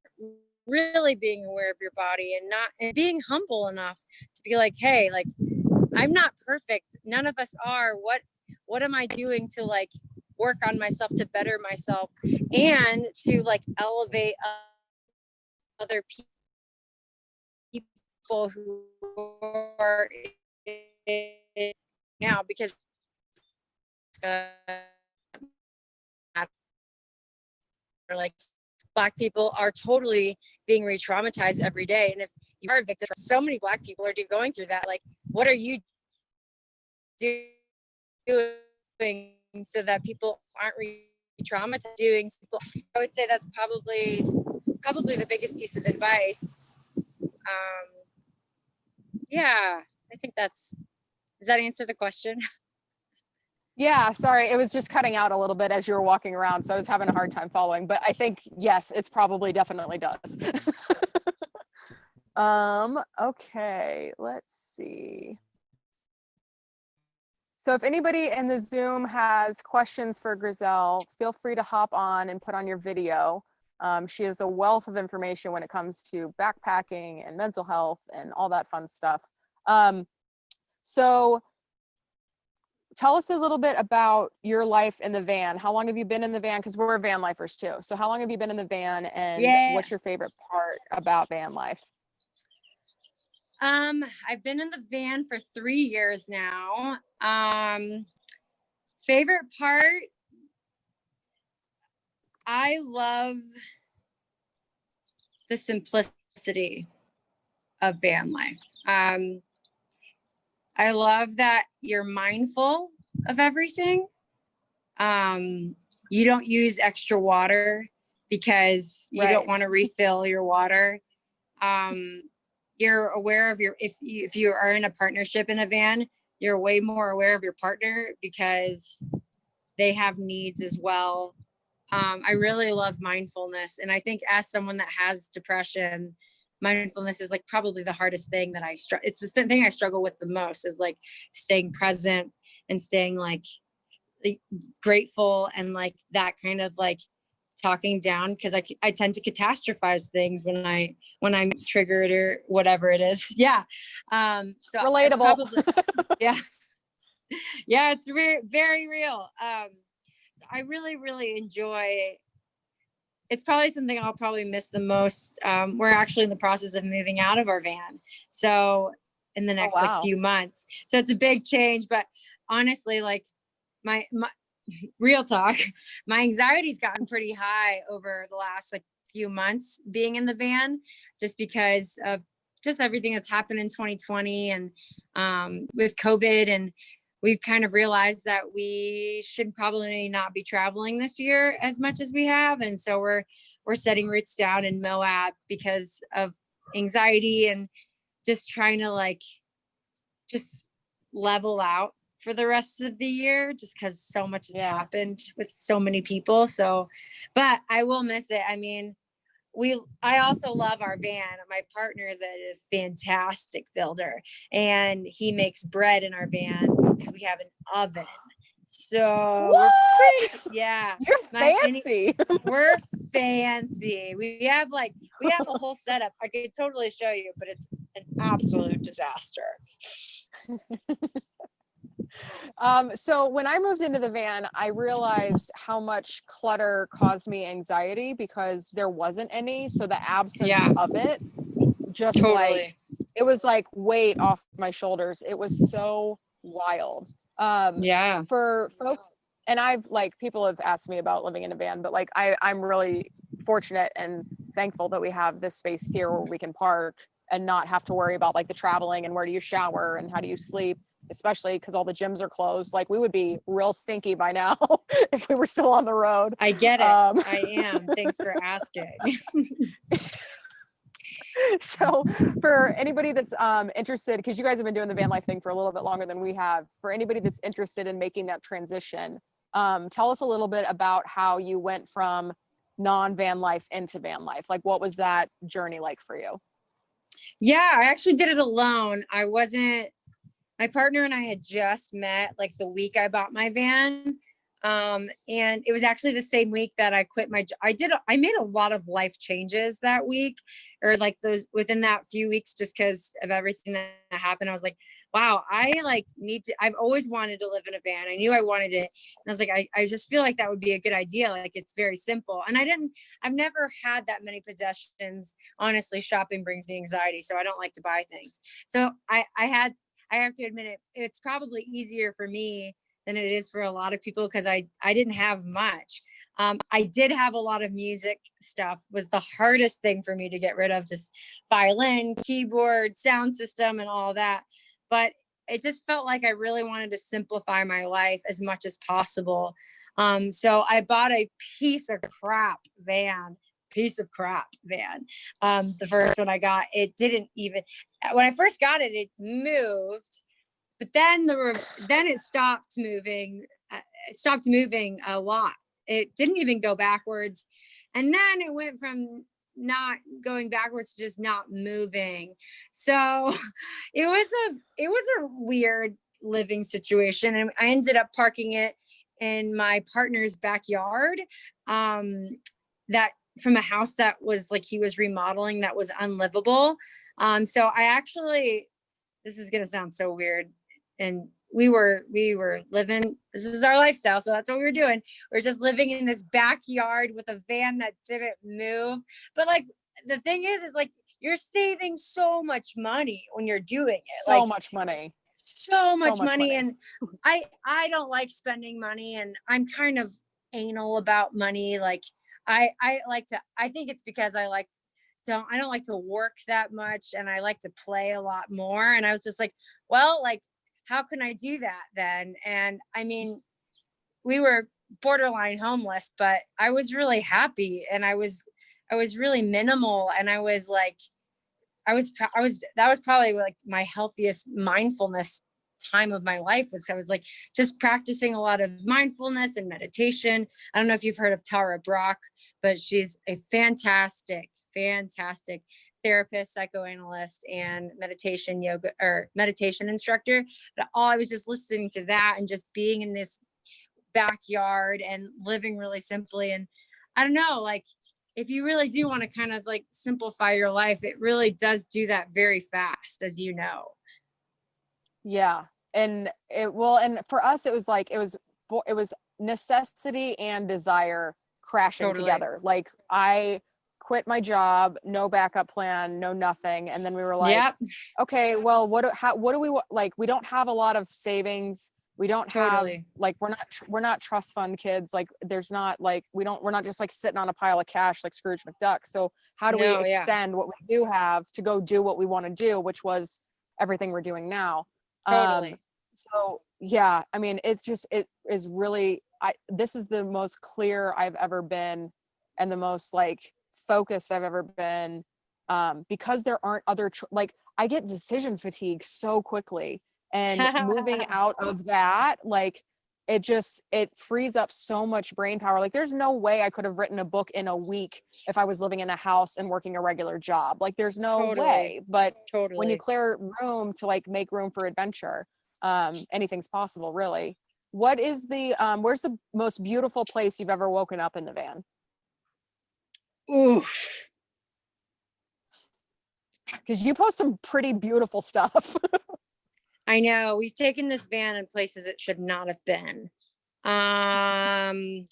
really being aware of your body, and being humble enough to be like, hey, like I'm not perfect, none of us are. What am I doing to like work on myself, to better myself, and to like elevate other people who are now, because like Black people are totally being re-traumatized every day. And if you are a victim, so many Black people are going through that. Like, what are you doing so that people aren't re-traumatized? I would say that's probably the biggest piece of advice. Yeah, I think does that answer the question? Yeah, sorry, it was just cutting out a little bit as you were walking around, so I was having a hard time following, but I think, yes, it's probably definitely does. Okay, let's see. So if anybody in the Zoom has questions for Grizel, feel free to hop on and put on your video. She has a wealth of information when it comes to backpacking and mental health and all that fun stuff. So tell us a little bit about your life in the van. How long have you been in the van? Because we're van lifers too. So how long have you been in the van, and what's your favorite part about van life? I've been in the van for 3 years now. Favorite part, I love the simplicity of van life. I love that you're mindful of everything. You don't use extra water because you don't want to refill your water. You're aware of if you are in a partnership in a van, you're way more aware of your partner because they have needs as well. I really love mindfulness. And I think as someone that has depression, mindfulness is like probably the hardest thing that it's the thing I struggle with the most, is like staying present and staying like grateful, and like that kind of like talking down, because I tend to catastrophize things when I'm triggered or whatever it is. Yeah. So relatable. Probably, yeah, it's very, very real. So I really, really enjoy. It's probably something I'll probably miss the most. We're actually in the process of moving out of our van, so in the next like few months. So it's a big change, but honestly, like my real talk, my anxiety's gotten pretty high over the last like few months being in the van, just because of just everything that's happened in 2020 and with COVID. And we've kind of realized that we should probably not be traveling this year as much as we have. And so we're setting roots down in Moab because of anxiety, and just trying to like just level out for the rest of the year, just because so much has happened with so many people. So, but I will miss it. I mean, I also love our van. My partner is a fantastic builder, and he makes bread in our van because we have an oven. So You're fancy. We're fancy. We have a whole setup. I could totally show you, but it's an absolute disaster. So when I moved into the van, I realized how much clutter caused me anxiety because there wasn't any. So the absence Yeah, of it just like, totally. it was like weight off my shoulders. It was so wild. Um, Yeah. for folks, and I've like, people have asked me about living in a van, but like I'm really fortunate and thankful that we have this space here where we can park and not have to worry about like the traveling and where do you shower and how do you sleep, especially because all the gyms are closed. Like we would be real stinky by now if we were still on the road. I get it. Um, I am. Thanks for asking. so for anybody that's interested, because you guys have been doing the van life thing for a little bit longer than we have, for anybody that's interested in making that transition, tell us a little bit about how you went from non-van life into van life. Like what was that journey like for you? Yeah, I actually did it alone. My partner and I had just met like the week I bought my van. And it was actually the same week that I quit I made a lot of life changes that week, or like those within that few weeks, just because of everything that happened. I was like, wow, I've always wanted to live in a van. I knew I wanted it. And I was like, I just feel like that would be a good idea. Like it's very simple. And I've never had that many possessions. Honestly, shopping brings me anxiety. So I don't like to buy things. So I have to admit it's probably easier for me than it is for a lot of people because I didn't have much. I did have a lot of music stuff, was the hardest thing for me to get rid of, just violin, keyboard, sound system, and all that. But it just felt like I really wanted to simplify my life as much as possible. So I bought a piece of crap van. The first one I got, it didn't even, when I first got it, it moved, but then it stopped moving. It stopped moving a lot. It didn't even go backwards, and then it went from not going backwards to just not moving. So it was a weird living situation, and I ended up parking it in my partner's backyard. That from a house that was like he was remodeling that was unlivable. So I actually, this is gonna sound so weird, and we were living, this is our lifestyle, so that's what we were doing. We're just living in this backyard with a van that didn't move. But like the thing is like you're saving so much money when you're doing it, So like much money. so So much much money. money. And I don't like spending money, and I'm kind of anal about money. Like I like to, I think it's because I don't like to work that much, and I like to play a lot more. And I was just like, well, like, how can I do that then? And I mean, we were borderline homeless, but I was really happy, and I was really minimal, and I was like, that was probably like my healthiest mindfulness time of my life. Was I was like just practicing a lot of mindfulness and meditation. I don't know if you've heard of Tara Brach, but she's a fantastic therapist, psychoanalyst, and meditation instructor. But I was just listening to that and just being in this backyard and living really simply. And I don't know, like if you really do want to kind of like simplify your life, it really does do that very fast, as you know. Yeah. And for us, it was like, it was necessity and desire crashing Totally. together. Like I quit my job, no backup plan, no nothing. And then we were like, Yep. okay, well, what do we like? We don't have a lot of savings. We don't have Totally. like, we're not trust fund kids. Like there's not like, we're not just like sitting on a pile of cash like Scrooge McDuck. So how do we No, yeah. extend what we do have to go do what we want to do, which was everything we're doing now. Totally. So yeah, I mean, it is really, this is the most clear I've ever been and the most like focused I've ever been. Because there aren't like I get decision fatigue so quickly, and moving out of that, like it frees up so much brain power. Like there's no way I could have written a book in a week if I was living in a house and working a regular job. Like there's no Totally. way. But when you Totally. clear room to like make room for adventure, anything's possible, really. What is the where's the most beautiful place you've ever woken up in the van? Oof. Because you post some pretty beautiful stuff. I know we've taken this van in places it should not have been. That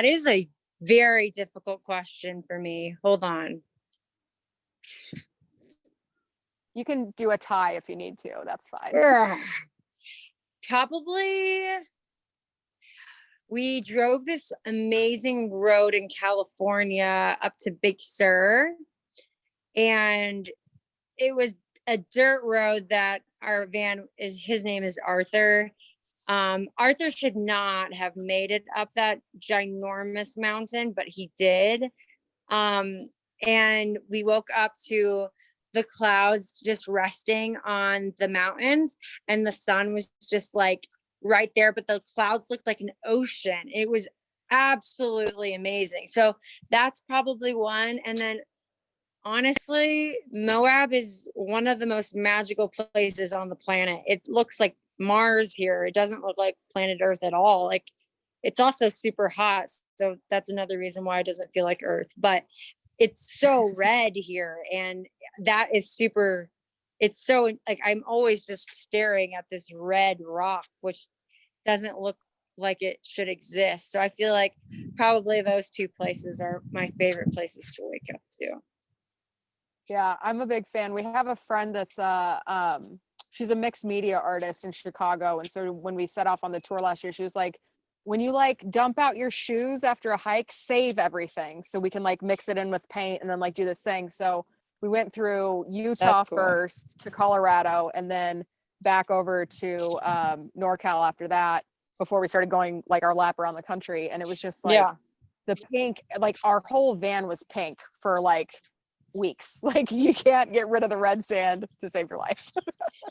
is a very difficult question for me. Hold on. You can do a tie if you need to. That's fine. Ugh. Probably we drove this amazing road in California up to Big Sur, and it was a dirt road that our van his name is Arthur. Arthur should not have made it up that ginormous mountain, but he did. And we woke up to the clouds just resting on the mountains, and the sun was just like right there, but the clouds looked like an ocean. It was absolutely amazing. So that's probably one. And then honestly, Moab is one of the most magical places on the planet. It looks like Mars here. It doesn't look like planet Earth at all. Like, it's also super hot, so that's another reason why it doesn't feel like Earth. But it's so red here, and that is super. It's so like I'm always just staring at this red rock, which doesn't look like it should exist. So I feel like probably those two places are my favorite places to wake up to. Yeah, I'm a big fan. We have a friend that's she's a mixed media artist in Chicago, and so when we set off on the tour last year, she was like, when you like dump out your shoes after a hike, save everything so we can like mix it in with paint and then like do this thing. So we went through Utah Cool. first to Colorado, and then back over to NorCal after that, before we started going like our lap around the country. And it was just like the pink, like our whole van was pink for like weeks. Like, you can't get rid of the red sand to save your life.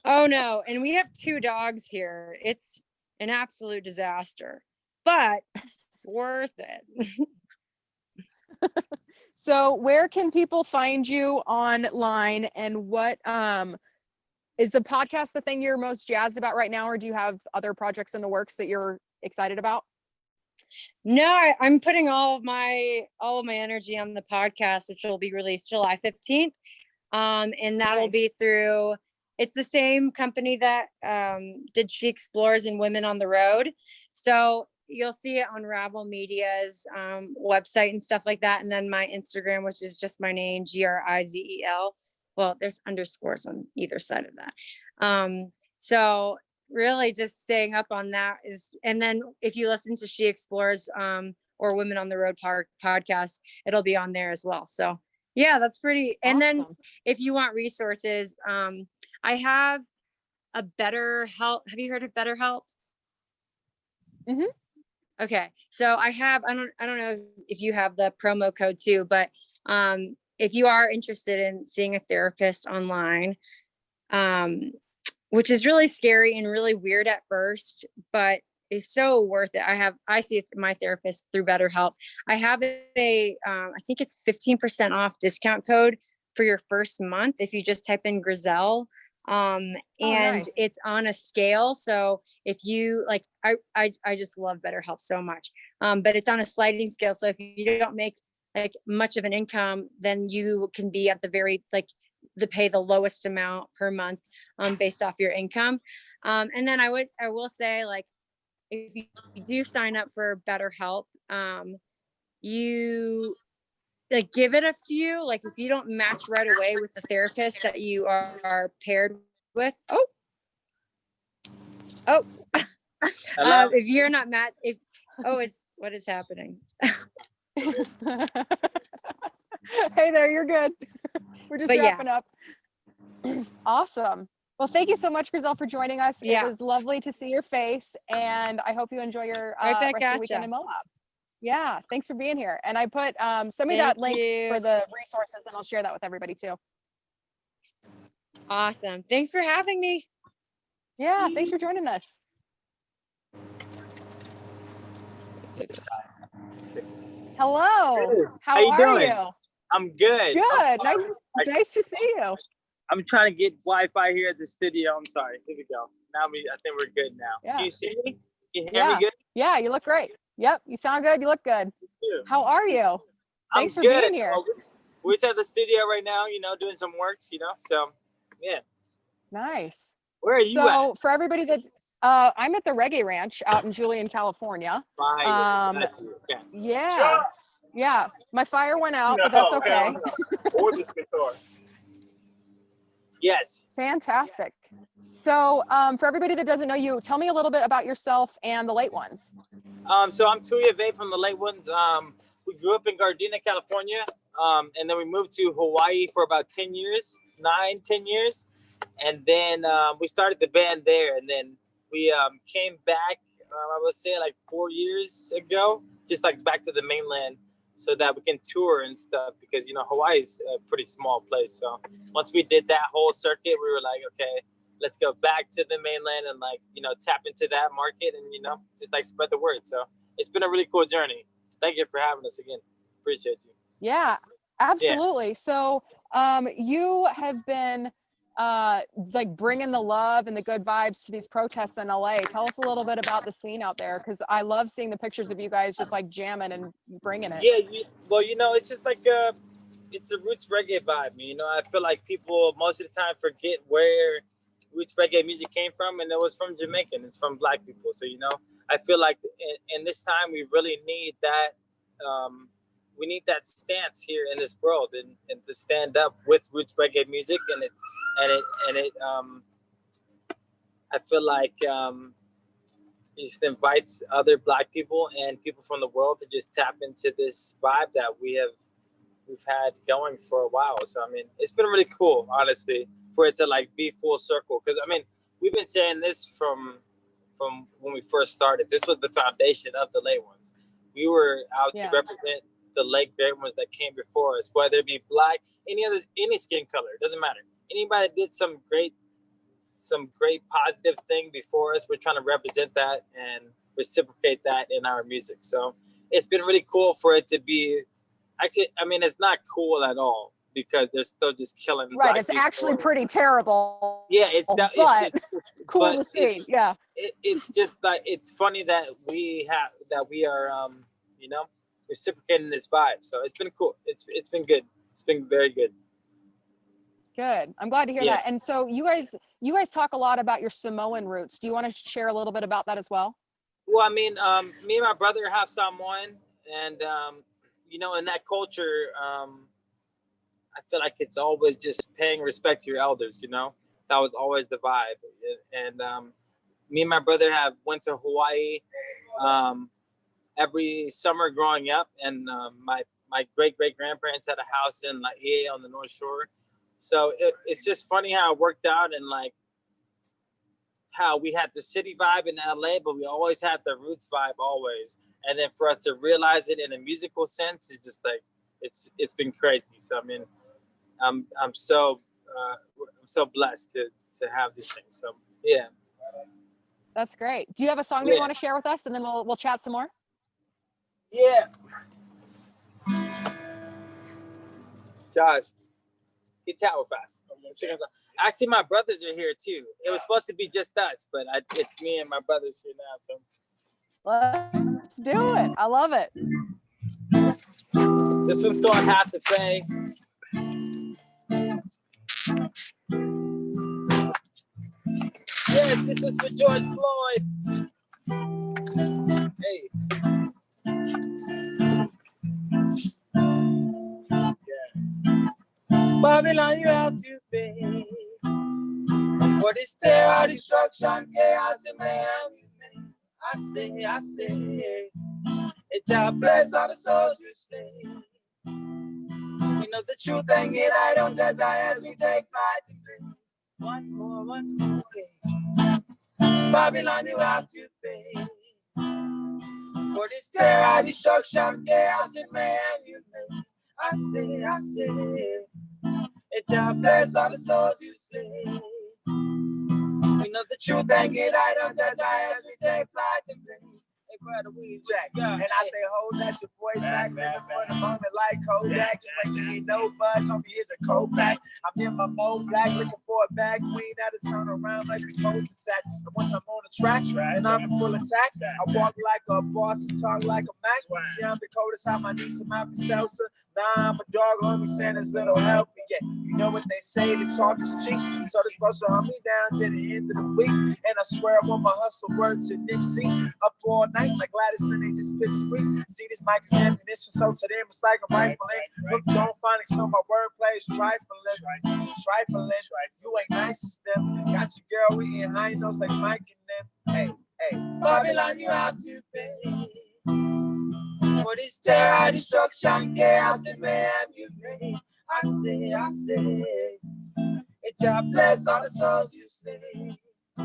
Oh no, and we have 2 dogs here. It's an absolute disaster, but worth it. So where can people find you online, and what is the podcast the thing you're most jazzed about right now, or do you have other projects in the works that you're excited about? No, I'm putting all of my energy on the podcast, which will be released July 15th. And that'll be through, it's the same company that did She Explores and Women on the Road. So you'll see it on Ravel Media's website and stuff like that. And then my Instagram, which is just my name, Grizel. Well, there's underscores on either side of that. So really just staying up on that is, and then if you listen to She Explores or Women on the Road podcast, it'll be on there as well. So yeah, that's pretty. And then if you want resources, I have a BetterHelp. Have you heard of BetterHelp? Mm-hmm. Okay, so I don't know if you have the promo code too, but if you are interested in seeing a therapist online, which is really scary and really weird at first, but is so worth it. I see my therapist through BetterHelp. I have I think it's 15% off discount code for your first month if you just type in Grizel. Nice. It's on a scale. So if you like, I just love BetterHelp so much. But it's on a sliding scale. So if you don't make like much of an income, then you can be at the very, like, pay the lowest amount per month, based off your income. And then I will say, like, if you do sign up for BetterHelp, you like give it a few, like if you don't match right away with the therapist that you are paired with. If you're not matched, what is happening? Hey there, you're good. We're just wrapping up. Awesome. Well, thank you so much, Grizel, for joining us. It was lovely to see your face, and I hope you enjoy your rest of the weekend in Moab. Yeah, thanks for being here. And I put send me that link for the resources, and I'll share that with everybody too. Awesome. Thanks for having me. Yeah, thanks for joining us. Hello. How you doing? You? I'm good. Good. Nice to see you. I'm trying to get Wi-Fi here at the studio. I'm sorry. Here we go. Now I think we're good now. Yeah. Can you see me? Can you hear me good? Yeah, you look great. Yep, you sound good. You look good. How are you? Thanks for being here. We're just at the studio right now, doing some works, so yeah. Nice. Where are you So at? for everybody that, I'm at the Reggae Ranch out in Julian, California. Okay. Yeah, Sure. yeah. My fire went out, No, but that's okay. no. Or this guitar. Yes. Fantastic. So for everybody that doesn't know you, tell me a little bit about yourself and the Late Ones. So I'm Avei from the Late Ones. We grew up in Gardena, California, and then we moved to Hawaii for about 10 years, 10 years. And then we started the band there. And then we came back, I would say like 4 years ago, just like back to the mainland so that we can tour and stuff because, you know, Hawaii is a pretty small place. So once we did that whole circuit, we were like, okay, let's go back to the mainland and like, you know, tap into that market and, you know, just like spread the word. So it's been a really cool journey. Thank you for having us again. Appreciate you. Yeah, absolutely. Yeah. So you have been like bringing the love and the good vibes to these protests in LA. Tell us a little bit about the scene out there, because I love seeing the pictures of you guys just like jamming and bringing it. Yeah, well, you know, it's just like it's a roots reggae vibe. You know, I feel like people most of the time forget where roots reggae music came from, and it was from Jamaican. It's from Black people. So, you know, I feel like in this time we really need that. We need that stance here in this world, and to stand up with roots reggae music, and it I feel like it just invites other Black people and people from the world to just tap into this vibe that we've had going for a while. So I mean, it's been really cool, honestly, for it to like be full circle. Because I mean, we've been saying this from when we first started. This was the foundation of the Late Ones. We were out to represent the late great ones that came before us, whether it be Black, any skin color, it doesn't matter. Anybody did some great positive thing before us, we're trying to represent that and reciprocate that in our music. So it's been really cool for it to be. Actually, I mean, it's not cool at all because they're still just killing. Right, it's actually pretty terrible. Yeah, it's it's cool to see. Yeah, it's just like it's funny that we are you know, reciprocating this vibe. So it's been cool. It's been good. It's been very good. Good. I'm glad to hear that. And so you guys talk a lot about your Samoan roots. Do you want to share a little bit about that as well? Well, I mean, me and my brother are half Samoan, and you know, in that culture, I feel like it's always just paying respect to your elders. You know, that was always the vibe. And me and my brother went to Hawaii every summer growing up, and my great grandparents had a house in Laie on the North Shore. So it's just funny how it worked out, and like how we had the city vibe in LA, but we always had the roots vibe always. And then for us to realize it in a musical sense, it's just like it's been crazy. So I mean, I'm so blessed to have these things. So yeah. That's great. Do you have a song that you want to share with us, and then we'll chat some more? Yeah. Josh. Get out fast. Actually, my brothers are here too. It was supposed to be just us, but it's me and my brothers here now. So let's do it. I love it. This one's called Have to Pay. Yes, this was for George Floyd. Hey. Babylon, you have to pay for this terror, destruction, chaos, and mayhem. I say, it's our bless all the souls you slay. We know the truth and get I don't judge as we take flight to place. One more day. Babylon, you have to pay for this terror, destruction, chaos, and mayhem you made. I say, it's our bless all the souls you slay. We know the truth and get I don't judge as we take flight to place. Hey, brother, we Jack. And I say, hold that your voice back, living for the moment like Kodak. You ain't getting no buzz, homie, it's a Kodak. I'm in my mode black, looking for a bad queen that'll turn around like a cold sack. And once I'm on the track and I'm in full attack, I walk like a boss and talk like a Mac. See, I'm the coldest, how my niece and my salsa. Nah, I'm a dog, homie, Santa's little helper. Yeah, you know what they say, the talk is cheap. So they're supposed to hunt me down to the end of the week. And I swear I want my hustle word to Nipsey. Up all night like Gladys and they just pip squeeze. See, this mic is ammunition, so to them it's like a rifle. Look, don't find it, so my wordplay is trifling. Trifling, you ain't nice as them. Got your girl eating high notes like Mike and them. Hey, Babylon, you have to pay for this terror, destruction, chaos, and mayhem you made. I say, it's your bless all the souls you slay. We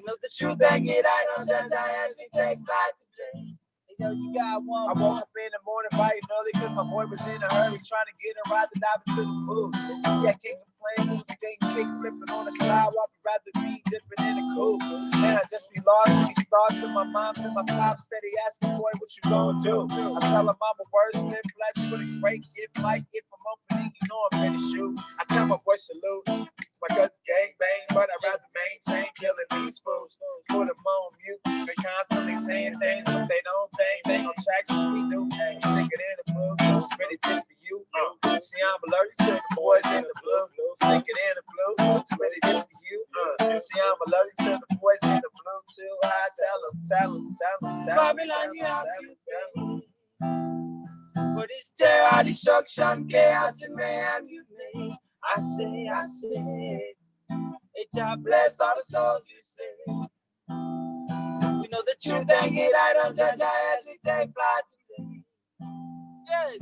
know the truth and get out on the die as we take flight to place. Yo, you got one. I woke up in the morning fighting early because my boy was in a hurry trying to get a ride to dive into the pool. See, I can't complain, I'm skating, kick flipping on the sidewalk. I'd rather be dipping in the cool. Man, I just be lost in these thoughts, and my mom's and my pops steady asking, boy, what you gonna do? I tell them I'm a wordsmith, blessed with a great gift, like if I'm opening, you know I'm ready to shoot. I tell my boy salute. My cousin's gang bang, but I'd rather maintain killing these fools. Put them on mute. They constantly saying things, but they don't bang. They on tracks that we do. I'm sick it in the blue. It's really just for you. See, I'm allergic to the boys in the blue. Sick it in the blue. It's really just for you. See, I'm allergic to the boys in the blue too. I tell them. Babylon, you have to pay for this terror, destruction, chaos, and mayhem you made. I say, it's your bless all the souls you slay. We know the truth and get out of the die as we take flight today. Yes,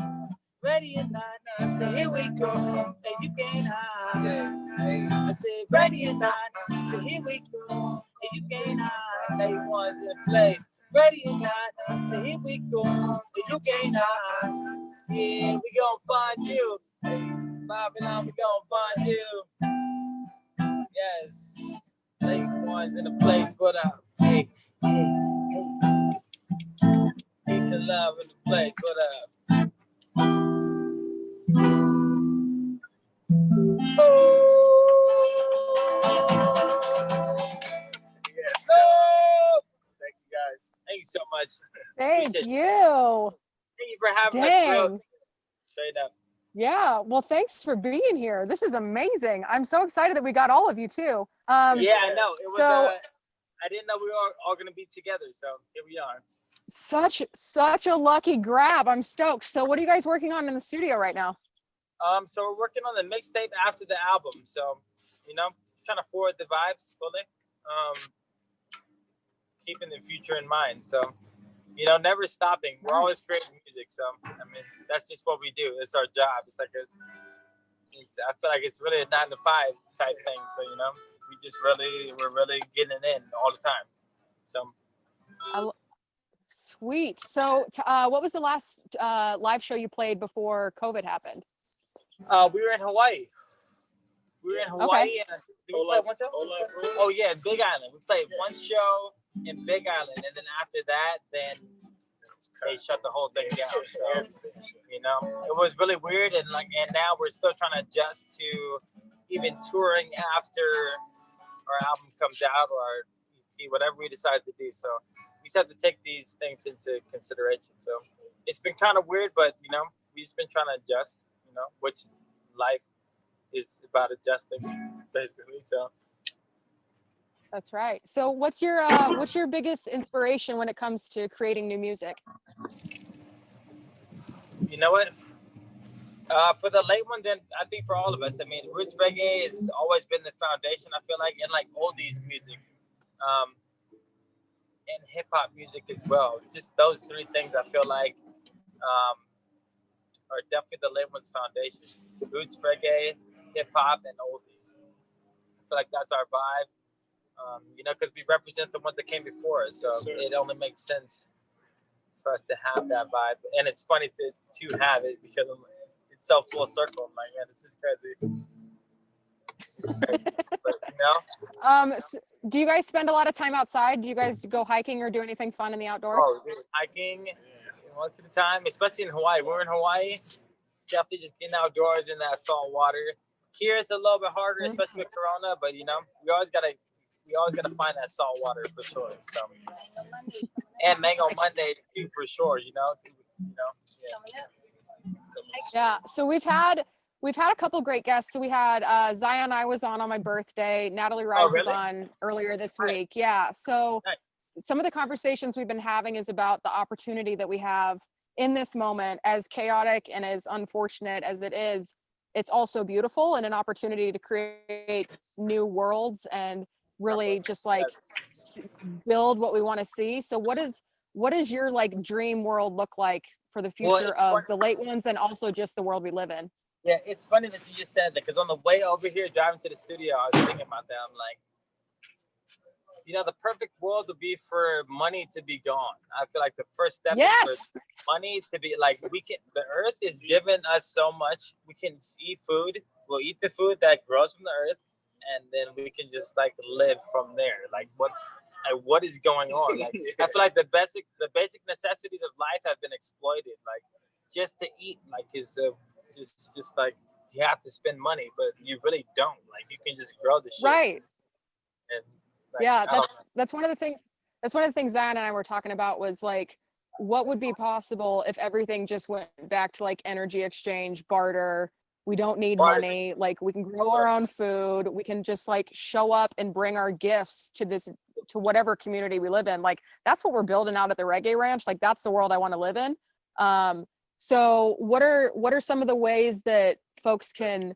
ready or not, so here we go, as you can't hide. I said, ready or not, so here we go, as you can't hide. Everyone's in place. Ready or not, so here we go, as you can't hide. Yeah, we gon' find you. Babylon, we gon' find you. Yes, everyone's in a place. What up? Hey. Peace and love in the place. What up? Yes. Thank you guys. Thank you so much. Thank Appreciate you. Thank you for having us. Dang. Real straight up. Yeah. Well, thanks for being here. This is amazing. I'm so excited that we got all of you too. Yeah, I know. It was. So- I didn't know we were all going to be together, so here we are. Such a lucky grab. I'm stoked. So what are you guys working on in the studio right now? So we're working on the mixtape after the album. So, trying to forward the vibes fully. Keeping the future in mind. So, never stopping. We're always creating music. So, that's just what we do. It's our job. It's like I feel like it's really a 9 to 5 type thing. So, we're really getting it in all the time. So. Sweet. So what was the last live show you played before COVID happened? We were in Hawaii. Okay. And did we play one show? Oh yeah, Big Island. We played one show in Big Island, and then after that, then they shut the whole thing down. So it was really weird, and now we're still trying to adjust to even touring after our album comes out or our EP, whatever we decide to do. So we just have to take these things into consideration. So it's been kind of weird, but we just been trying to adjust. Which life is about adjusting, basically. So That's right. So what's your biggest inspiration when it comes to creating new music? You know what? For the late ones, and I think for all of us, roots reggae has always been the foundation. I feel like, and oldies music, and hip hop music as well. Just those three things I feel like are definitely the late ones' foundation. Roots reggae, hip hop, and oldies. I feel like that's our vibe. Because we represent the ones that came before us, so it only makes sense for us to have that vibe. And it's funny to have it because it's so full circle. I'm like, man, this is crazy. It's crazy. But, So do you guys spend a lot of time outside? Do you guys go hiking or do anything fun in the outdoors? Oh, dude, hiking most of the time, especially in Hawaii. We're in Hawaii, definitely just getting outdoors in that salt water, Here it's a little bit harder, Mhm. especially with Corona. But you know, we always gotta find that salt water for sure. So and Mango Mondays too for sure. You know, yeah. Yeah. So we've had a couple great guests. So we had Zion. I was on my birthday. Natalie Rice was really? on earlier this Nice. week. Yeah. So Nice. some of the conversations we've been having is about the opportunity that we have in this moment, as chaotic and as unfortunate as it is. It's also beautiful and an opportunity to create new worlds and really just like Yes. build what we want to see. So what is your like dream world look like for the Well, future it's of funny. the late ones and also just the world we live in? Yeah, it's funny that you just said that because on the way over here driving to the studio, I was thinking about that. I'm like, you know, the perfect world would be for money to be gone. I feel like the first step is Yes. for money to be like, the earth is giving us so much. We can eat food. We'll eat the food that grows from the earth, and then we can just like live from there. Like what is going on? Like I feel like the basic necessities of life have been exploited. Like just to eat, like is just like you have to spend money, but you really don't. Like you can just grow the shit. Right. And like, Yeah, I don't know. that's one of the things. That's one of the things Zion and I were talking about was like, what would be possible if everything just went back to like energy exchange, barter. We don't need Barter. money. Like we can grow our own food. We can just like show up and bring our gifts to whatever community we live in. Like that's what we're building out at the Reggae Ranch. Like that's the world I want to live in. So what are some of the ways that folks can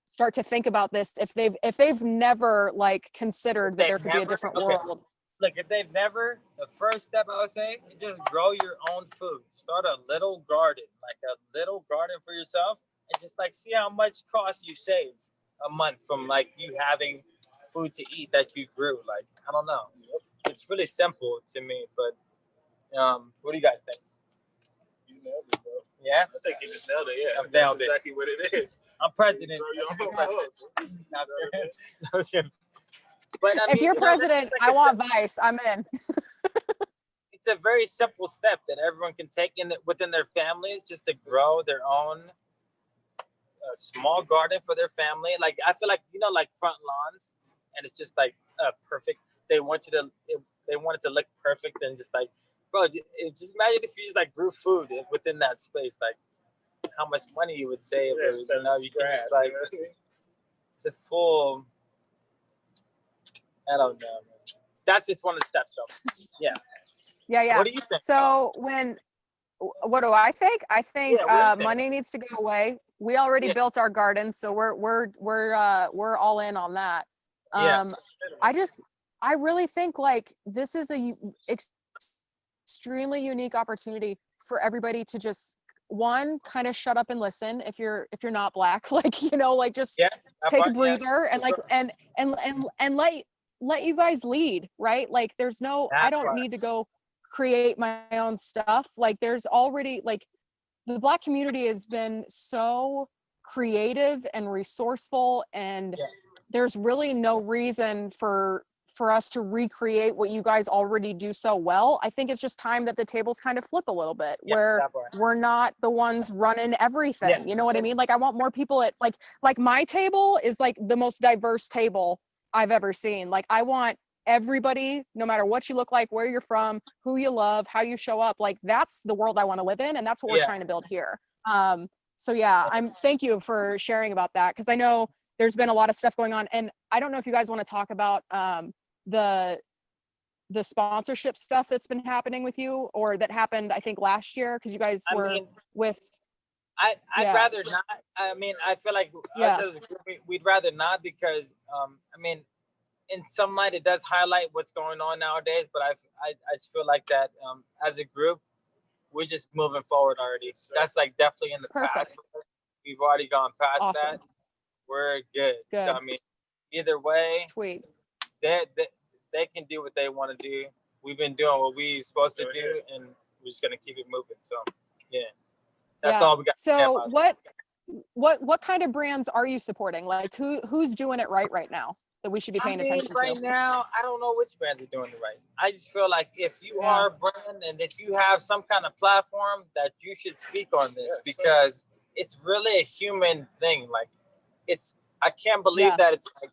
start to think about this if they've never like considered that there could be a different world? Look, if they've never, the first step I would say is just grow your own food. Start a little garden, like a little garden for yourself, and just like see how much cost you save a month from like you having food to eat that you grew. Like I don't know, it's really simple to me. But what do you guys think? You nailed it, bro. Yeah, I think you just nailed it. Yeah, I've that's nailed it. exactly what it is. I'm president. Throw your own President. But I If mean, you're you know, that's president, like I want vice. I'm in. it's a very simple step that everyone can take within their families just to grow their own small garden for their family. Like I feel like, you know, like front lawns, and it's just like perfect. They want it to look perfect, and just like, bro, just imagine if you just like grew food within that space, like how much money you would save. Yeah, Or, you know, you can just like, it's a full. I don't know. That's just one of the steps, though. Yeah. Yeah. What do you think? So what do I think? I think Yeah, what do you think? money needs to go away. We already built our garden, so we're all in on that. Yes. I really think like this is a extremely unique opportunity for everybody to just kind of shut up and listen if you're not Black, like, you know, like just take a breather and like and let you guys lead, right? Like there's no, I don't need to go create my own stuff. Like there's already like the Black community has been so creative and resourceful, and there's really no reason for us to recreate what you guys already do so well. I think it's just time that the tables kind of flip a little bit, where we're not the ones running everything. You know what I mean? Like I want more people at like my table is like the most diverse table I've ever seen. Like I want everybody, no matter what you look like, where you're from, who you love, how you show up, like that's the world I want to live in, and that's what we're trying to build here. So yeah, thank you for sharing about that, because I know there's been a lot of stuff going on, and I don't know if you guys want to talk about the sponsorship stuff that's been happening with you, or that happened I think last year, because you guys were with. I'd rather not. I mean, I feel like us as a group, we'd rather not, because I mean, in some light it does highlight what's going on nowadays, but I just feel like that as a group we're just moving forward already. That's like definitely in the past. We've already gone past that. We're good. So I mean, either way, sweet. They can do what they want to do. We've been doing what we're supposed to do, and we're just gonna keep it moving. So yeah. That's all we got. So what kind of brands are you supporting? Like who's doing it right now that we should be paying attention to? Right now, I don't know which brands are doing it right. I just feel like if you are a brand and if you have some kind of platform, that you should speak on this, because it's really a human thing. Like I can't believe that it's like,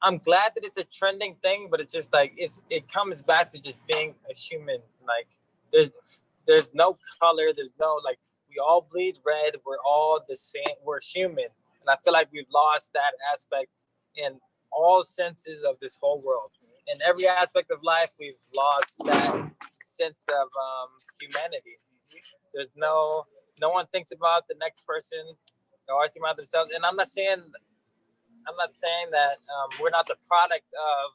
I'm glad that it's a trending thing, but it's just like, it comes back to just being a human. Like there's no color. There's no, like, we all bleed red. We're all the same. We're human. And I feel like we've lost that aspect in all senses of this whole world. In every aspect of life, we've lost that sense of humanity. There's no one thinks about the next person. They're always thinking about themselves. And I'm not saying that we're not the product of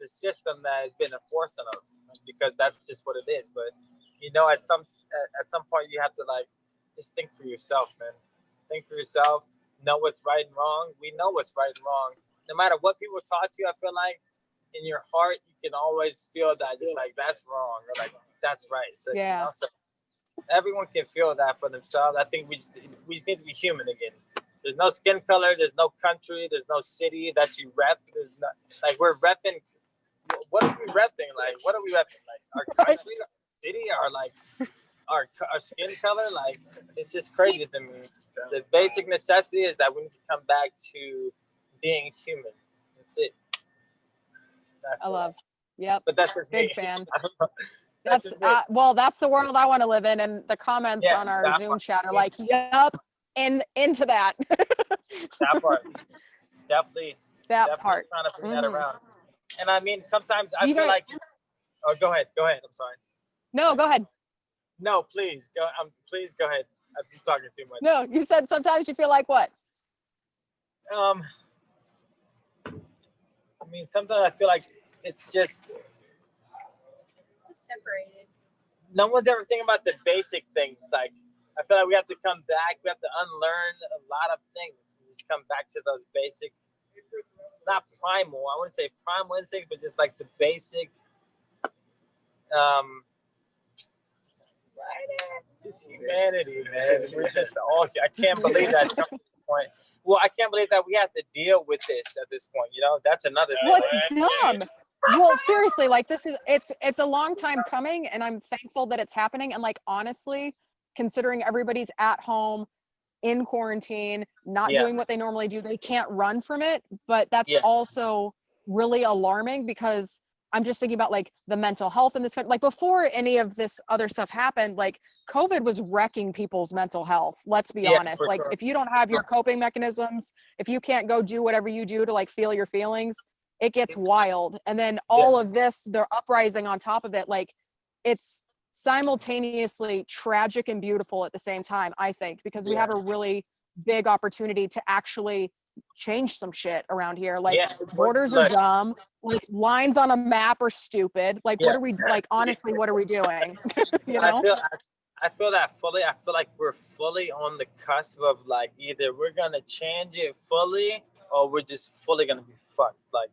the system that has been enforced on us, because that's just what it is. But you know, at some point, you have to like just think for yourself, man. Think for yourself. Know what's right and wrong. We know what's right and wrong. No matter what people talk to you, I feel like in your heart you can always feel that, just like that's wrong or like that's right. So you know, so everyone can feel that for themselves. I think we just need to be human again. There's no skin color. There's no country. There's no city that you rep. There's not, like, we're repping. What are we repping? Like, what are we repping? Like our country, our city, or like our skin color? Like, it's just crazy to me. The basic necessity is that we need to come back to being human. That's it. I love. Yep. But that's just big me. fan. That's Well, that's the world I want to live in, and the comments on our Zoom chat are like, "Yep," and into that. That part, definitely. That part. Trying to bring that around. And I mean, sometimes I feel like. Oh, go ahead. Go ahead. I'm sorry. No, go ahead. No, please go. Please go ahead. I've been talking too much. No, you said sometimes you feel like what? I mean, sometimes I feel like it's just separated. No one's ever thinking about the basic things. Like, I feel like we have to come back. We have to unlearn a lot of things. Just come back to those basic, not primal. I wouldn't say primal instincts, but just like the basic, just humanity, man. We're just all. I can't believe that's coming to this point. Well, I can't believe that we have to deal with this at this point. You know, that's another thing. What's dumb? Well, seriously, like it's a long time coming, and I'm thankful that it's happening. And like, honestly, considering everybody's at home in quarantine, not doing what they normally do, they can't run from it. But that's also really alarming, because I'm just thinking about like the mental health in this country. Like, before any of this other stuff happened, like COVID was wrecking people's mental health. Let's be honest. Like, if you don't have your coping mechanisms, if you can't go do whatever you do to like feel your feelings, it gets wild. And then all of this, the uprising on top of it, like, it's simultaneously tragic and beautiful at the same time, I think, because we have a really big opportunity to actually change some shit around here. Like, borders are dumb, like lines on a map are stupid. Like, what are we, like, honestly, what are we doing? You know? I feel that fully. I feel like we're fully on the cusp of like, either we're gonna change it fully or we're just fully gonna be fucked. Like,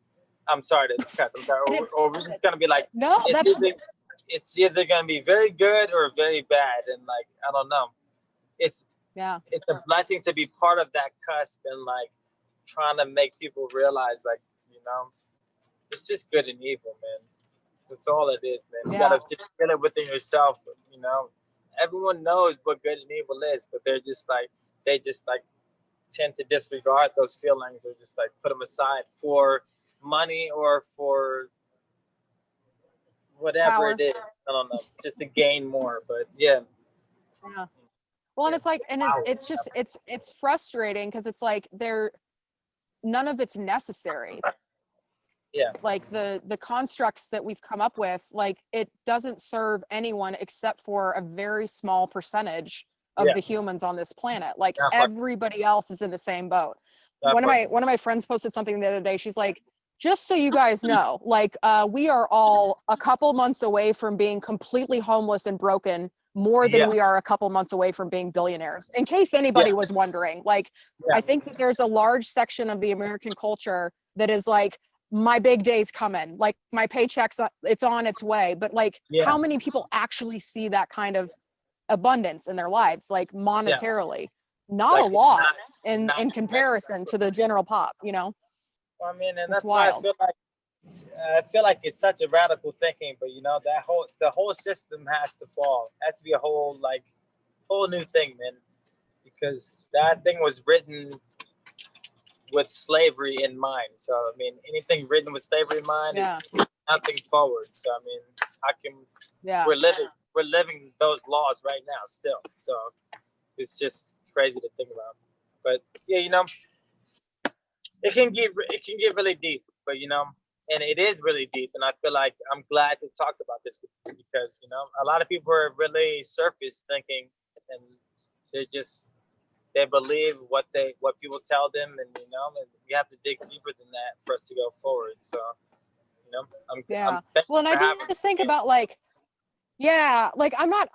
I'm sorry to cuss, I'm sorry, or we're just gonna be like, no, it's either gonna be very good or very bad. And like, I don't know. It's a blessing to be part of that cusp and like trying to make people realize, like, you know, it's just good and evil, man. That's all it is, man. You gotta just feel it within yourself, you know. Everyone knows what good and evil is, but they just tend to disregard those feelings, or just like put them aside for money or for whatever power. It is. I don't know, just to gain more. But yeah. Well, and it's like, and it's just, it's frustrating, because it's like none of it's necessary. Like the constructs that we've come up with, like, it doesn't serve anyone except for a very small percentage of the humans on this planet. Like, everybody else is in the same boat. One of my friends posted something the other day. She's like, just so you guys know, like, we are all a couple months away from being completely homeless and broken, more than we are a couple months away from being billionaires. In case anybody was wondering, like, I think that there's a large section of the American culture that is like, my big day's coming, like, my paycheck's it's on its way. But like, how many people actually see that kind of abundance in their lives, like, monetarily? Not like, a lot in comparison to the general pop, you know. I mean, and that's why I feel like it's such a radical thinking, but you know, the whole system has to fall. It has to be a whole new thing, man, because that thing was written with slavery in mind. So I mean, anything written with slavery in mind Yeah. is nothing forward. So I mean, how can Yeah. we're living those laws right now still. So it's just crazy to think about. But yeah, you know, it can get really deep. But you know, and it is really deep. And I feel like I'm glad to talk about this with you because you know, a lot of people are really surface thinking, and they believe what people tell them, and you know, and we have to dig deeper than that for us to go forward. So you know, I'm Well, and for I having just think me. about like, yeah, like I'm not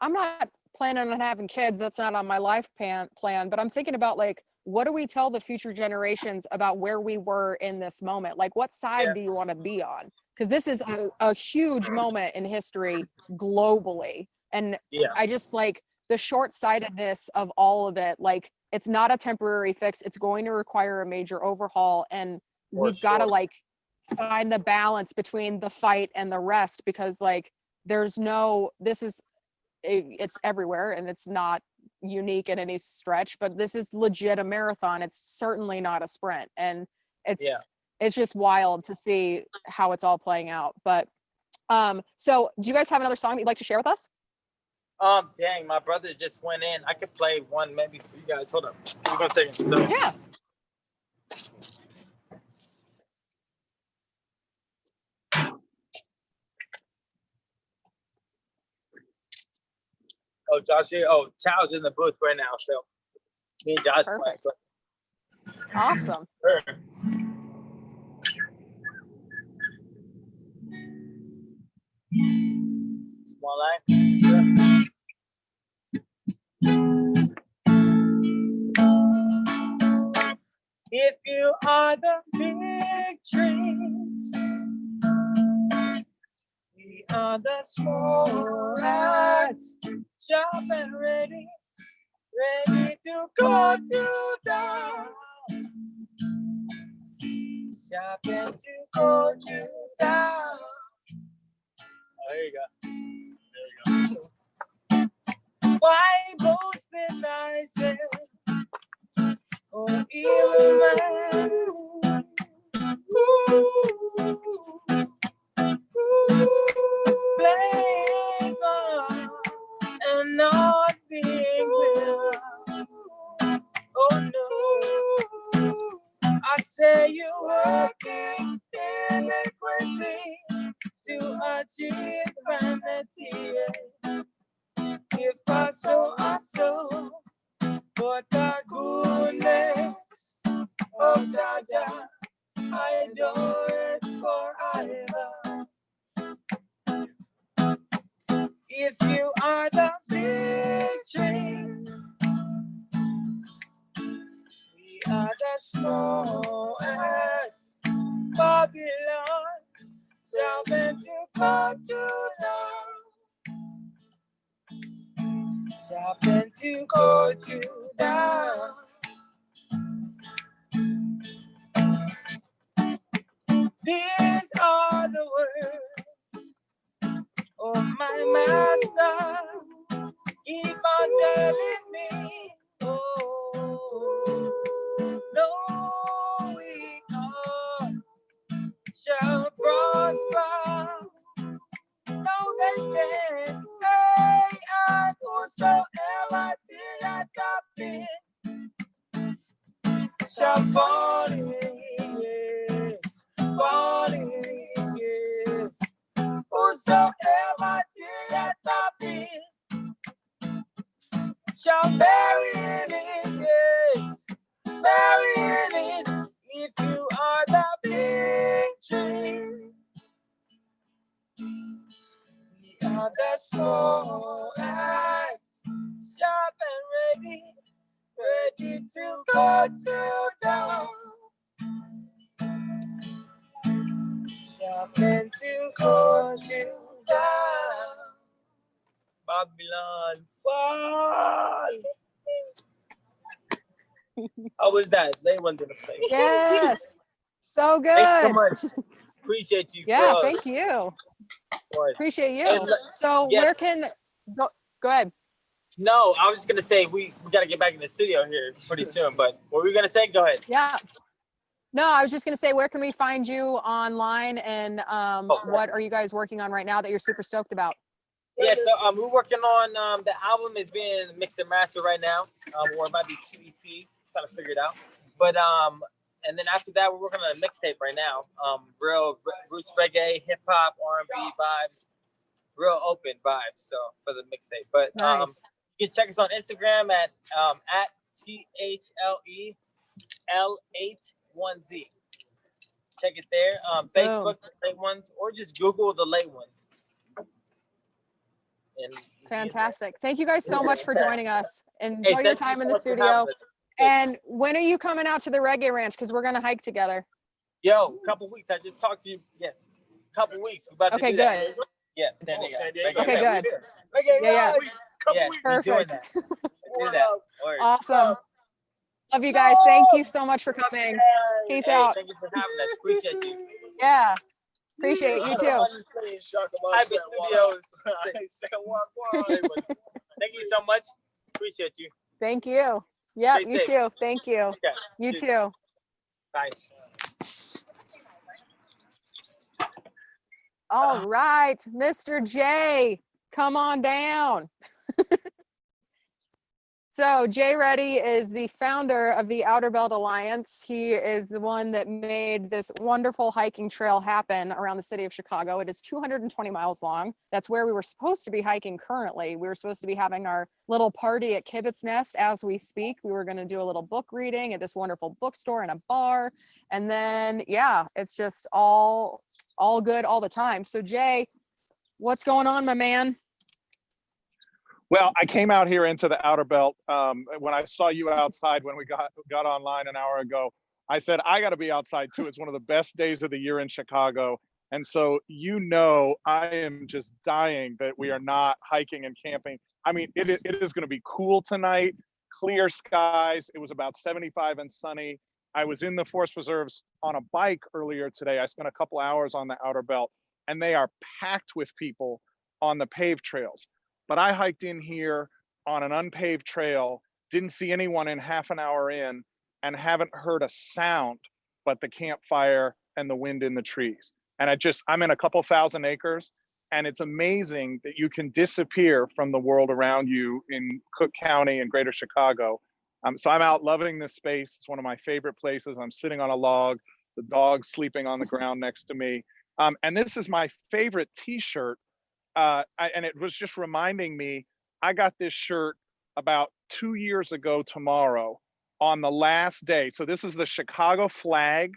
planning on having kids. That's not on my life plan, but I'm thinking about like, what do we tell the future generations about where we were in this moment? Like, what side Yeah. do you want to be on? Because this is a huge moment in history globally. And Yeah. I just like the short-sightedness of all of it. Like, it's not a temporary fix. It's going to require a major overhaul. And we've got to sure. like find the balance between the fight and the rest, because like there's no, it's everywhere and it's not unique in any stretch, but this is legit a marathon. It's certainly not a sprint. And it's just wild to see how it's all playing out. But so do you guys have another song that you'd like to share with us? Dang, my brother just went in. I could play one maybe for you guys. Hold up. Give me 1 second. So, Yeah. oh, Josh here. Oh, Chow's in the booth right now. So me and Josh playing. Perfect. Awesome. Small line. If you are the big trees, we are the small rats, sharp and ready to cut you down. Sharp and to cut you down. Oh, here you go. There you go. Why boast in thyself? Oh, evil man. Playing fun and not being clear. Oh no, I say you're working iniquity to achieve vanity. If I sow, but the goodness of Jaja, I adore it forever. If you are the big tree, we are the small earth. Babylon, shouting to cut you down. Shouting to cut you down. These are the words of my master. Keep on telling me, oh, no weapon shall prosper. No, they can. Hey, and whosoever did not copy shall fall in, yes, fall in, yes. Whosoever did not copy shall bury it, yes, bury it. If you are the big tree, we are the small axe, sharp and ready to cut you down. Sharp and to cut you down. Babylon fall. How was that? They wanted to play. Yes. So good. Thanks so much. Appreciate you. Yeah, for thank you. for it. Appreciate you. And, So yes. where can go ahead. No, I was just gonna say we gotta get back in the studio here pretty soon. But what were we gonna say? Go ahead. Yeah. No, I was just gonna say, where can we find you online, and Okay. what are you guys working on right now that you're super stoked about? Yeah, so we're working on the album is being mixed and mastered right now. Or it might be 2 EPs, trying to figure it out. But and then after that, we're working on a mixtape right now. Real roots reggae, hip hop, R&B vibes, real open vibes. So for the mixtape, but Nice. you can check us on Instagram at THLEL81Z. Check it there. Facebook, the late ones, or just Google the late ones. And Fantastic. Thank you guys so much for joining us. Enjoy your thank you time so in the much for studio. having us. And when are you coming out to the Reggae Ranch? Because we're gonna hike together. Yo, couple weeks. I just talked to you. Yes, couple weeks. We're about to do that. Good. Yeah, San Diego. San Diego. Okay, Yeah, good. Okay, Yeah. Yeah, we're doing Perfect. that. Let's do that. Word. Awesome. Love you guys. Thank you so much for coming. Peace Hey, out. thank you for having us. Appreciate you. Yeah. Appreciate you too. Hyper Studios. Thank you so much. Appreciate you. Thank you. Yeah, Stay you safe. too. Thank you. Okay. You You too. Bye. All right, Mr. J, come on down. So Jay Readey is the founder of the Outer Belt Alliance. He is the one that made this wonderful hiking trail happen around the city of Chicago. It is 220 miles long. That's where we were supposed to be hiking currently. We were supposed to be having our little party at Kibitz Nest as we speak. We were going to do a little book reading at this wonderful bookstore and a bar. And then, yeah, it's just all good all the time. So Jay, what's going on, my man? Well, I came out here into the Outer Belt when I saw you outside when we got online an hour ago. I said, I got to be outside too. It's one of the best days of the year in Chicago. And so, I am just dying that we are not hiking and camping. I mean, it is going to be cool tonight, clear skies. It was about 75 and sunny. I was in the Forest Preserves on a bike earlier today. I spent a couple hours on the Outer Belt, and they are packed with people on the paved trails. But I hiked in here on an unpaved trail, didn't see anyone in half an hour in, and haven't heard a sound but the campfire and the wind in the trees. And I'm in a couple thousand acres, and it's amazing that you can disappear from the world around you in Cook County and Greater Chicago. So I'm out loving this space. It's one of my favorite places. I'm sitting on a log, the dog's sleeping on the ground next to me. And this is my favorite t-shirt. And it was just reminding me, I got this shirt about 2 years ago tomorrow on the last day. So this is the Chicago flag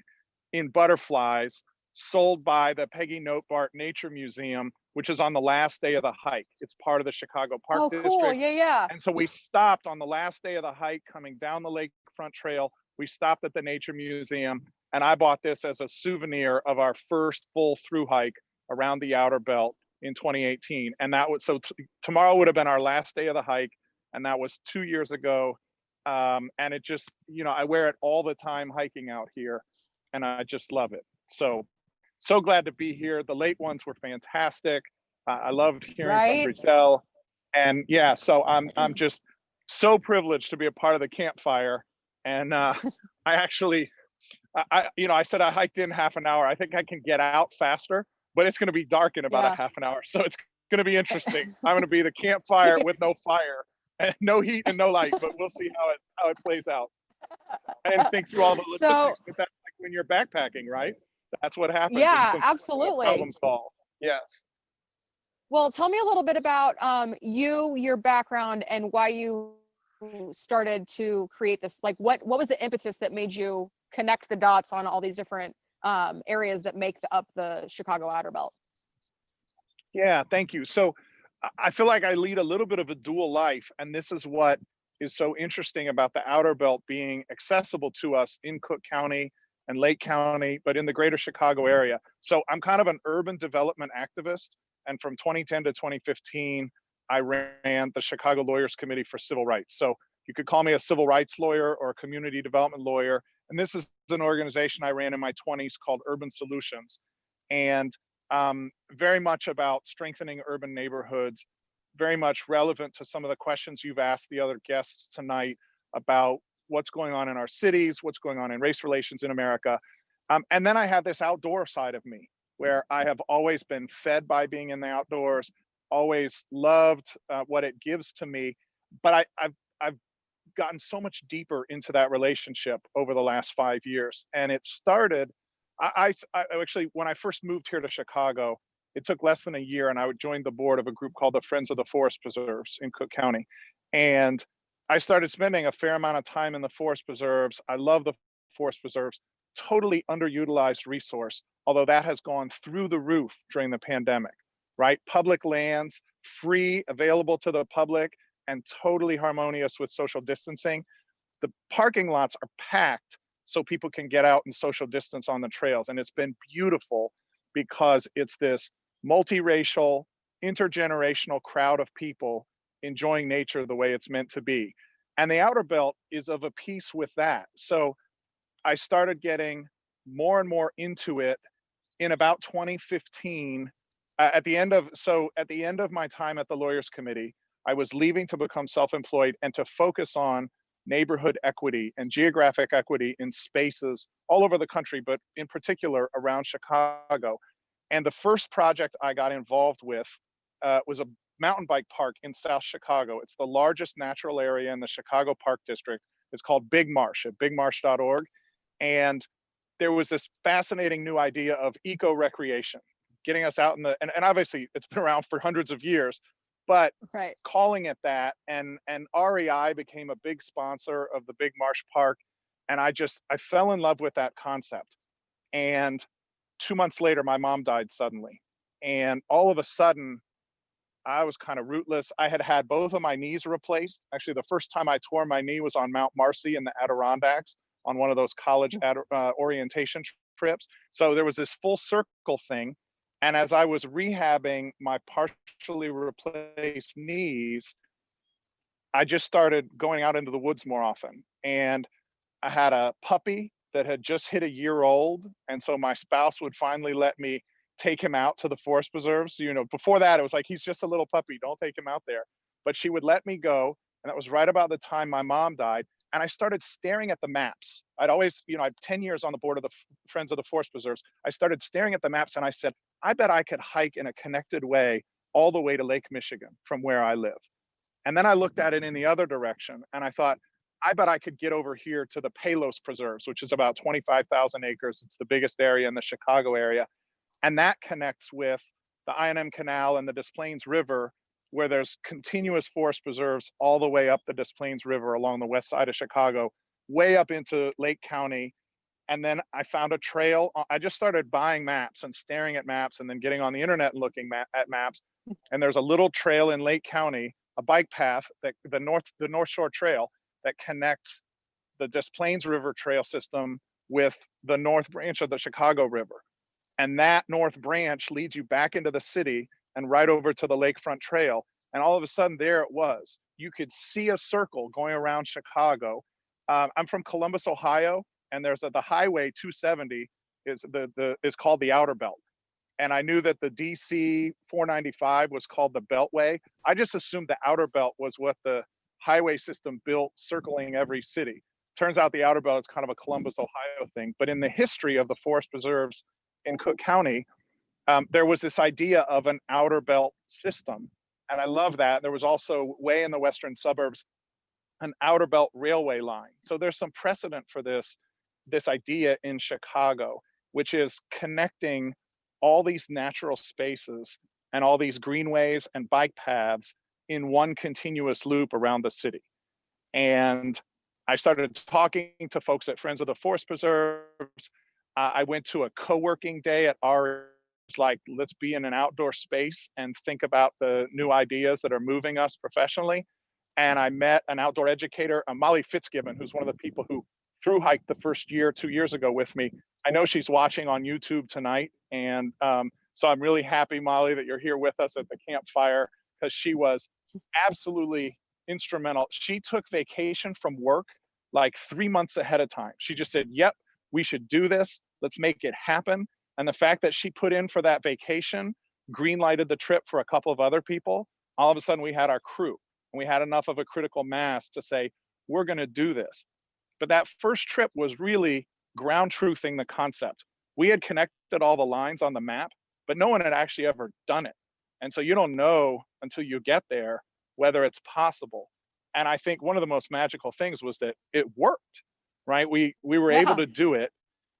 in butterflies sold by the Peggy Notebart Nature Museum, which is on the last day of the hike. It's part of the Chicago Park District. Cool. Yeah. And so we stopped on the last day of the hike coming down the lakefront trail. We stopped at the Nature Museum, and I bought this as a souvenir of our first full through hike around the Outer Belt in 2018. And that was, tomorrow would have been our last day of the hike. And that was 2 years ago. And it just, I wear it all the time hiking out here, and I just love it. So glad to be here. The late ones were fantastic. I loved hearing from Grizel. And yeah, so I'm just so privileged to be a part of the Campfire. And I actually, I said I hiked in half an hour. I think I can get out faster, but it's going to be dark in about a half an hour. So it's going to be interesting. I'm going to be the campfire with no fire and no heat and no light, but we'll see how it plays out. I didn't think through all the logistics, but that's like when you're backpacking, right? That's what happens. Yeah, absolutely. Problem solved. Yes. Well, tell me a little bit about your background, and why you started to create this. Like, what was the impetus that made you connect the dots on all these different areas that make up the Chicago Outer Belt? Yeah, thank you. So I feel like I lead a little bit of a dual life, and this is what is so interesting about the Outer Belt being accessible to us in Cook County and Lake County, but in the greater Chicago area. So I'm kind of an urban development activist. And from 2010 to 2015, I ran the Chicago Lawyers Committee for Civil Rights. So you could call me a civil rights lawyer or a community development lawyer. And this is an organization I ran in my 20s called Urban Solutions. And very much about strengthening urban neighborhoods, very much relevant to some of the questions you've asked the other guests tonight about what's going on in our cities, what's going on in race relations in America. And then I have this outdoor side of me where I have always been fed by being in the outdoors, always loved what it gives to me. But I've gotten so much deeper into that relationship over the last 5 years. And it started, I actually, when I first moved here to Chicago, it took less than a year and I joined the board of a group called the Friends of the Forest Preserves in Cook County. And I started spending a fair amount of time in the forest preserves. I love the forest preserves, totally underutilized resource, although that has gone through the roof during the pandemic, right? Public lands, free, available to the public, and totally harmonious with social distancing. The parking lots are packed so people can get out and social distance on the trails. And it's been beautiful because it's this multiracial, intergenerational crowd of people enjoying nature the way it's meant to be. And the outer belt is of a piece with that. So I started getting more and more into it in about 2015. At the end of my time at the Lawyers Committee, I was leaving to become self-employed and to focus on neighborhood equity and geographic equity in spaces all over the country, but in particular around Chicago. And the first project I got involved with was a mountain bike park in South Chicago. It's the largest natural area in the Chicago Park District. It's called Big Marsh at bigmarsh.org. And there was this fascinating new idea of eco-recreation, getting us out in the, and obviously it's been around for hundreds of years, but Right. calling it that, and REI became a big sponsor of the Big Marsh Park. And I fell in love with that concept. And 2 months later, my mom died suddenly. And all of a sudden, I was kind of rootless. I had had both of my knees replaced. Actually, the first time I tore my knee was on Mount Marcy in the Adirondacks on one of those college orientation trips. So there was this full circle thing. And as I was rehabbing my partially replaced knees, I just started going out into the woods more often. And I had a puppy that had just hit a year old. And so my spouse would finally let me take him out to the forest preserves. You know, before that, it was like, he's just a little puppy, don't take him out there. But she would let me go. And that was right about the time my mom died. And I started staring at the maps. I'd always, you know, I've 10 years on the board of the Friends of the Forest Preserves. I started staring at the maps and I said, I bet I could hike in a connected way all the way to Lake Michigan from where I live. And then I looked at it in the other direction and I thought, I bet I could get over here to the Palos Preserves, which is about 25,000 acres. It's the biggest area in the Chicago area. And that connects with the I&M Canal and the Des Plaines River, where there's continuous forest preserves all the way up the Des Plaines River along the west side of Chicago, way up into Lake County. And then I found a trail. I just started buying maps and staring at maps and then getting on the internet and looking at maps. And there's a little trail in Lake County, a bike path, that the North Shore Trail that connects the Des Plaines River Trail system with the North Branch of the Chicago River. And that North Branch leads you back into the city and right over to the Lakefront Trail. And all of a sudden there it was. You could see a circle going around Chicago. I'm from Columbus, Ohio, and there's the Highway 270 is called the Outer Belt. And I knew that the DC 495 was called the Beltway. I just assumed the Outer Belt was what the highway system built circling every city. Turns out the Outer Belt is kind of a Columbus, Ohio thing. But in the history of the forest preserves in Cook County, there was this idea of an outer belt system. And I love that. There was also way in the western suburbs, an outer belt railway line. So there's some precedent for this idea in Chicago, which is connecting all these natural spaces and all these greenways and bike paths in one continuous loop around the city. And I started talking to folks at Friends of the Forest Preserves. I went to a co-working day at like, let's be in an outdoor space and think about the new ideas that are moving us professionally. And I met an outdoor educator, Molly Fitzgibbon, who's one of the people who thru hiked the first year, 2 years ago with me. I know she's watching on YouTube tonight. And so I'm really happy, Molly, that you're here with us at the campfire, because she was absolutely instrumental. She took vacation from work like 3 months ahead of time. She just said, yep, we should do this. Let's make it happen. And the fact that she put in for that vacation green-lighted the trip for a couple of other people. All of a sudden we had our crew and we had enough of a critical mass to say, we're going to do this. But that first trip was really ground truthing the concept. We had connected all the lines on the map, but no one had actually ever done it. And so you don't know until you get there whether it's possible. And I think one of the most magical things was that it worked, right? We were able to do it,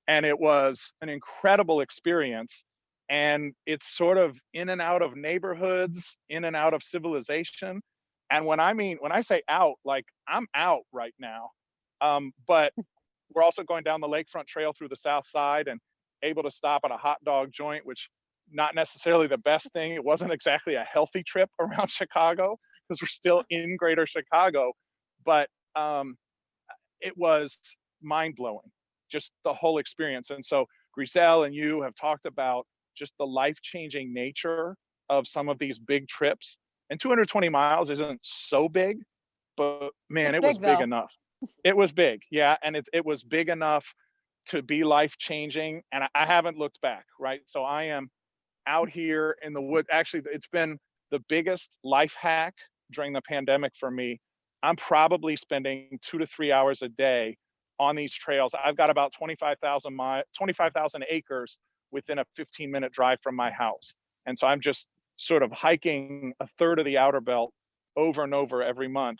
and it was an incredible experience. And it's sort of in and out of neighborhoods, in and out of civilization. And when I say out, like I'm out right now. But we're also going down the lakefront trail through the south side and able to stop at a hot dog joint, which not necessarily the best thing. It wasn't exactly a healthy trip around Chicago because we're still in greater Chicago, but it was mind blowing, just the whole experience. And so Grizel and you have talked about just the life-changing nature of some of these big trips. And 220 miles isn't so big, but man, it was big enough. It was big, yeah, and it was big enough to be life-changing, and I haven't looked back, right? So I am out here in the wood. Actually, it's been the biggest life hack during the pandemic for me. I'm probably spending 2 to 3 hours a day on these trails. I've got about 25,000 acres within a 15-minute drive from my house. And so I'm just sort of hiking a third of the outer belt over and over every month.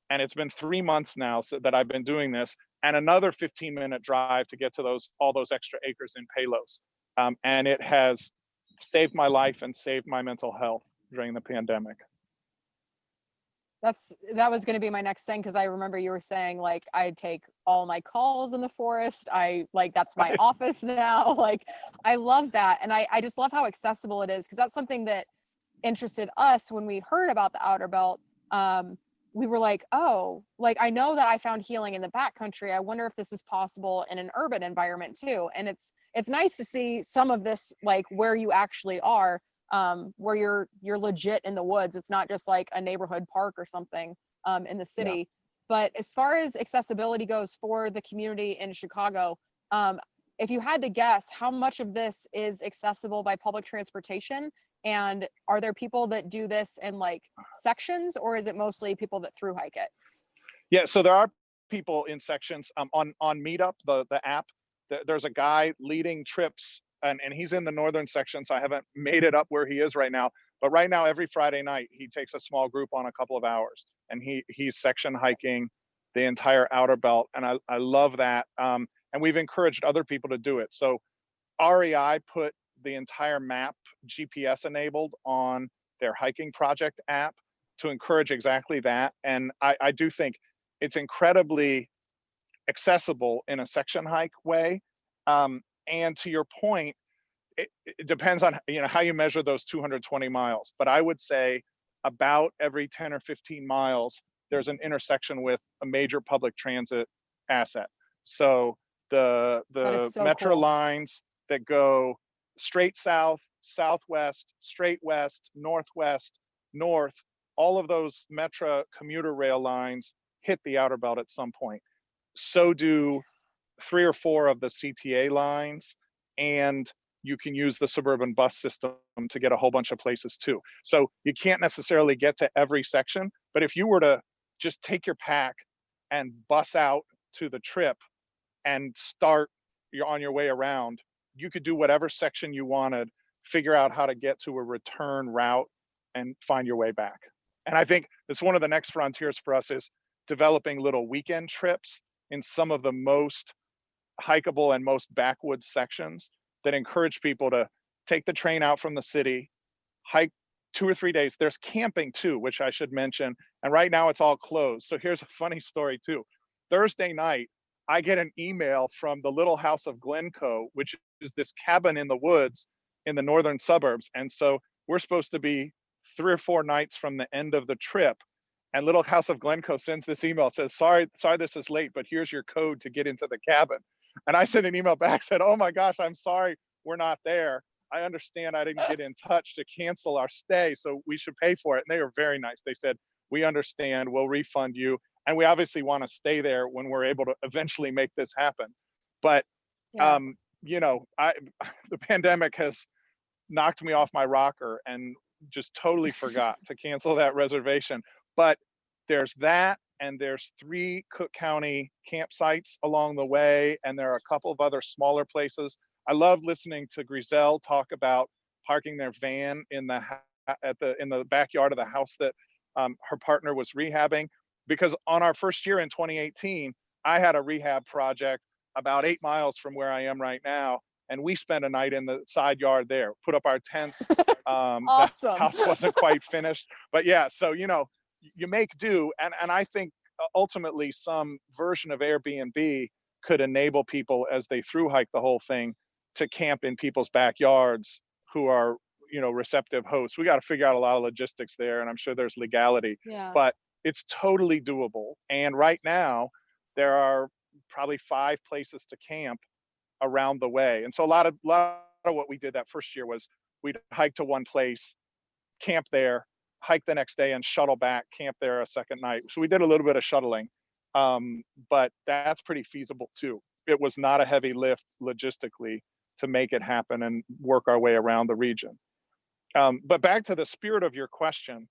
And it's been 3 months now that I've been doing this, and another 15-minute drive to get to all those extra acres in Palos. And it has saved my life and saved my mental health during the pandemic. That was going to be my next thing, because I remember you were saying like I take all my calls in the forest. That's my office now. Like I love that, and I just love how accessible it is, because that's something that interested us when we heard about the outer belt. We were like, oh, like I know that I found healing in the backcountry. I wonder if this is possible in an urban environment too. And it's nice to see some of this, like where you actually are, where you're legit in the woods. It's not just like a neighborhood park or something in the city. Yeah. But as far as accessibility goes for the community in Chicago, if you had to guess, how much of this is accessible by public transportation? And are there people that do this in like sections, or is it mostly people that thru hike it? Yeah, so there are people in sections. On Meetup, the app, there's a guy leading trips, and he's in the northern section, so I haven't made it up where he is right now. But right now, every Friday night, he takes a small group on a couple of hours, and he's section hiking the entire outer belt, and I love that. And we've encouraged other people to do it. So REI put the entire map GPS enabled on their hiking project app to encourage exactly that. And I do think it's incredibly accessible in a section hike way. And to your point, it depends on how you measure those 220 miles. But I would say about every 10 or 15 miles, there's an intersection with a major public transit asset. So the metro lines that go straight south, southwest, straight west, northwest, north, all of those Metra commuter rail lines hit the outer belt at some point. So do 3 or 4 of the CTA lines, and you can use the suburban bus system to get a whole bunch of places too. So you can't necessarily get to every section, but if you were to just take your pack and bus out to the trip and start on your way around, you could do whatever section you wanted, figure out how to get to a return route, and find your way back. And I think it's one of the next frontiers for us is developing little weekend trips in some of the most hikeable and most backwoods sections that encourage people to take the train out from the city, hike 2 or 3 days. There's camping too, which I should mention. And right now it's all closed. So here's a funny story too. Thursday night, I get an email from the Little House of Glencoe, which is this cabin in the woods in the northern suburbs. And so we're supposed to be 3 or 4 nights from the end of the trip. And Little House of Glencoe sends this email, says, sorry, this is late, but here's your code to get into the cabin. And I sent an email back, said, oh my gosh, I'm sorry, we're not there. I understand I didn't get in touch to cancel our stay, so we should pay for it. And they were very nice. They said, we understand, we'll refund you. And we obviously want to stay there when we're able to eventually make this happen. But, yeah. The pandemic has knocked me off my rocker and just totally forgot to cancel that reservation. But there's that. and there's 3 Cook County campsites along the way, and there are a couple of other smaller places. I love listening to Grizel talk about parking their van in the in the backyard of the house that her partner was rehabbing, because on our first year in 2018, I had a rehab project about 8 miles from where I am right now, and we spent a night in the side yard there, put up our tents. The Awesome. house wasn't quite finished, but yeah, so you know, you make do, and I think ultimately some version of Airbnb could enable people as they through hike the whole thing to camp in people's backyards who are, you know, receptive hosts. We got to figure out a lot of logistics there, and I'm sure there's legality, Yeah. but it's totally doable. And right now there are probably 5 places to camp around the way. And so a lot of what we did that first year was we'd hike to one place, camp there, hike the next day, and shuttle back, camp there a second night. So we did a little bit of shuttling, but that's pretty feasible too. It was not a heavy lift logistically to make it happen and work our way around the region. But back to the spirit of your question,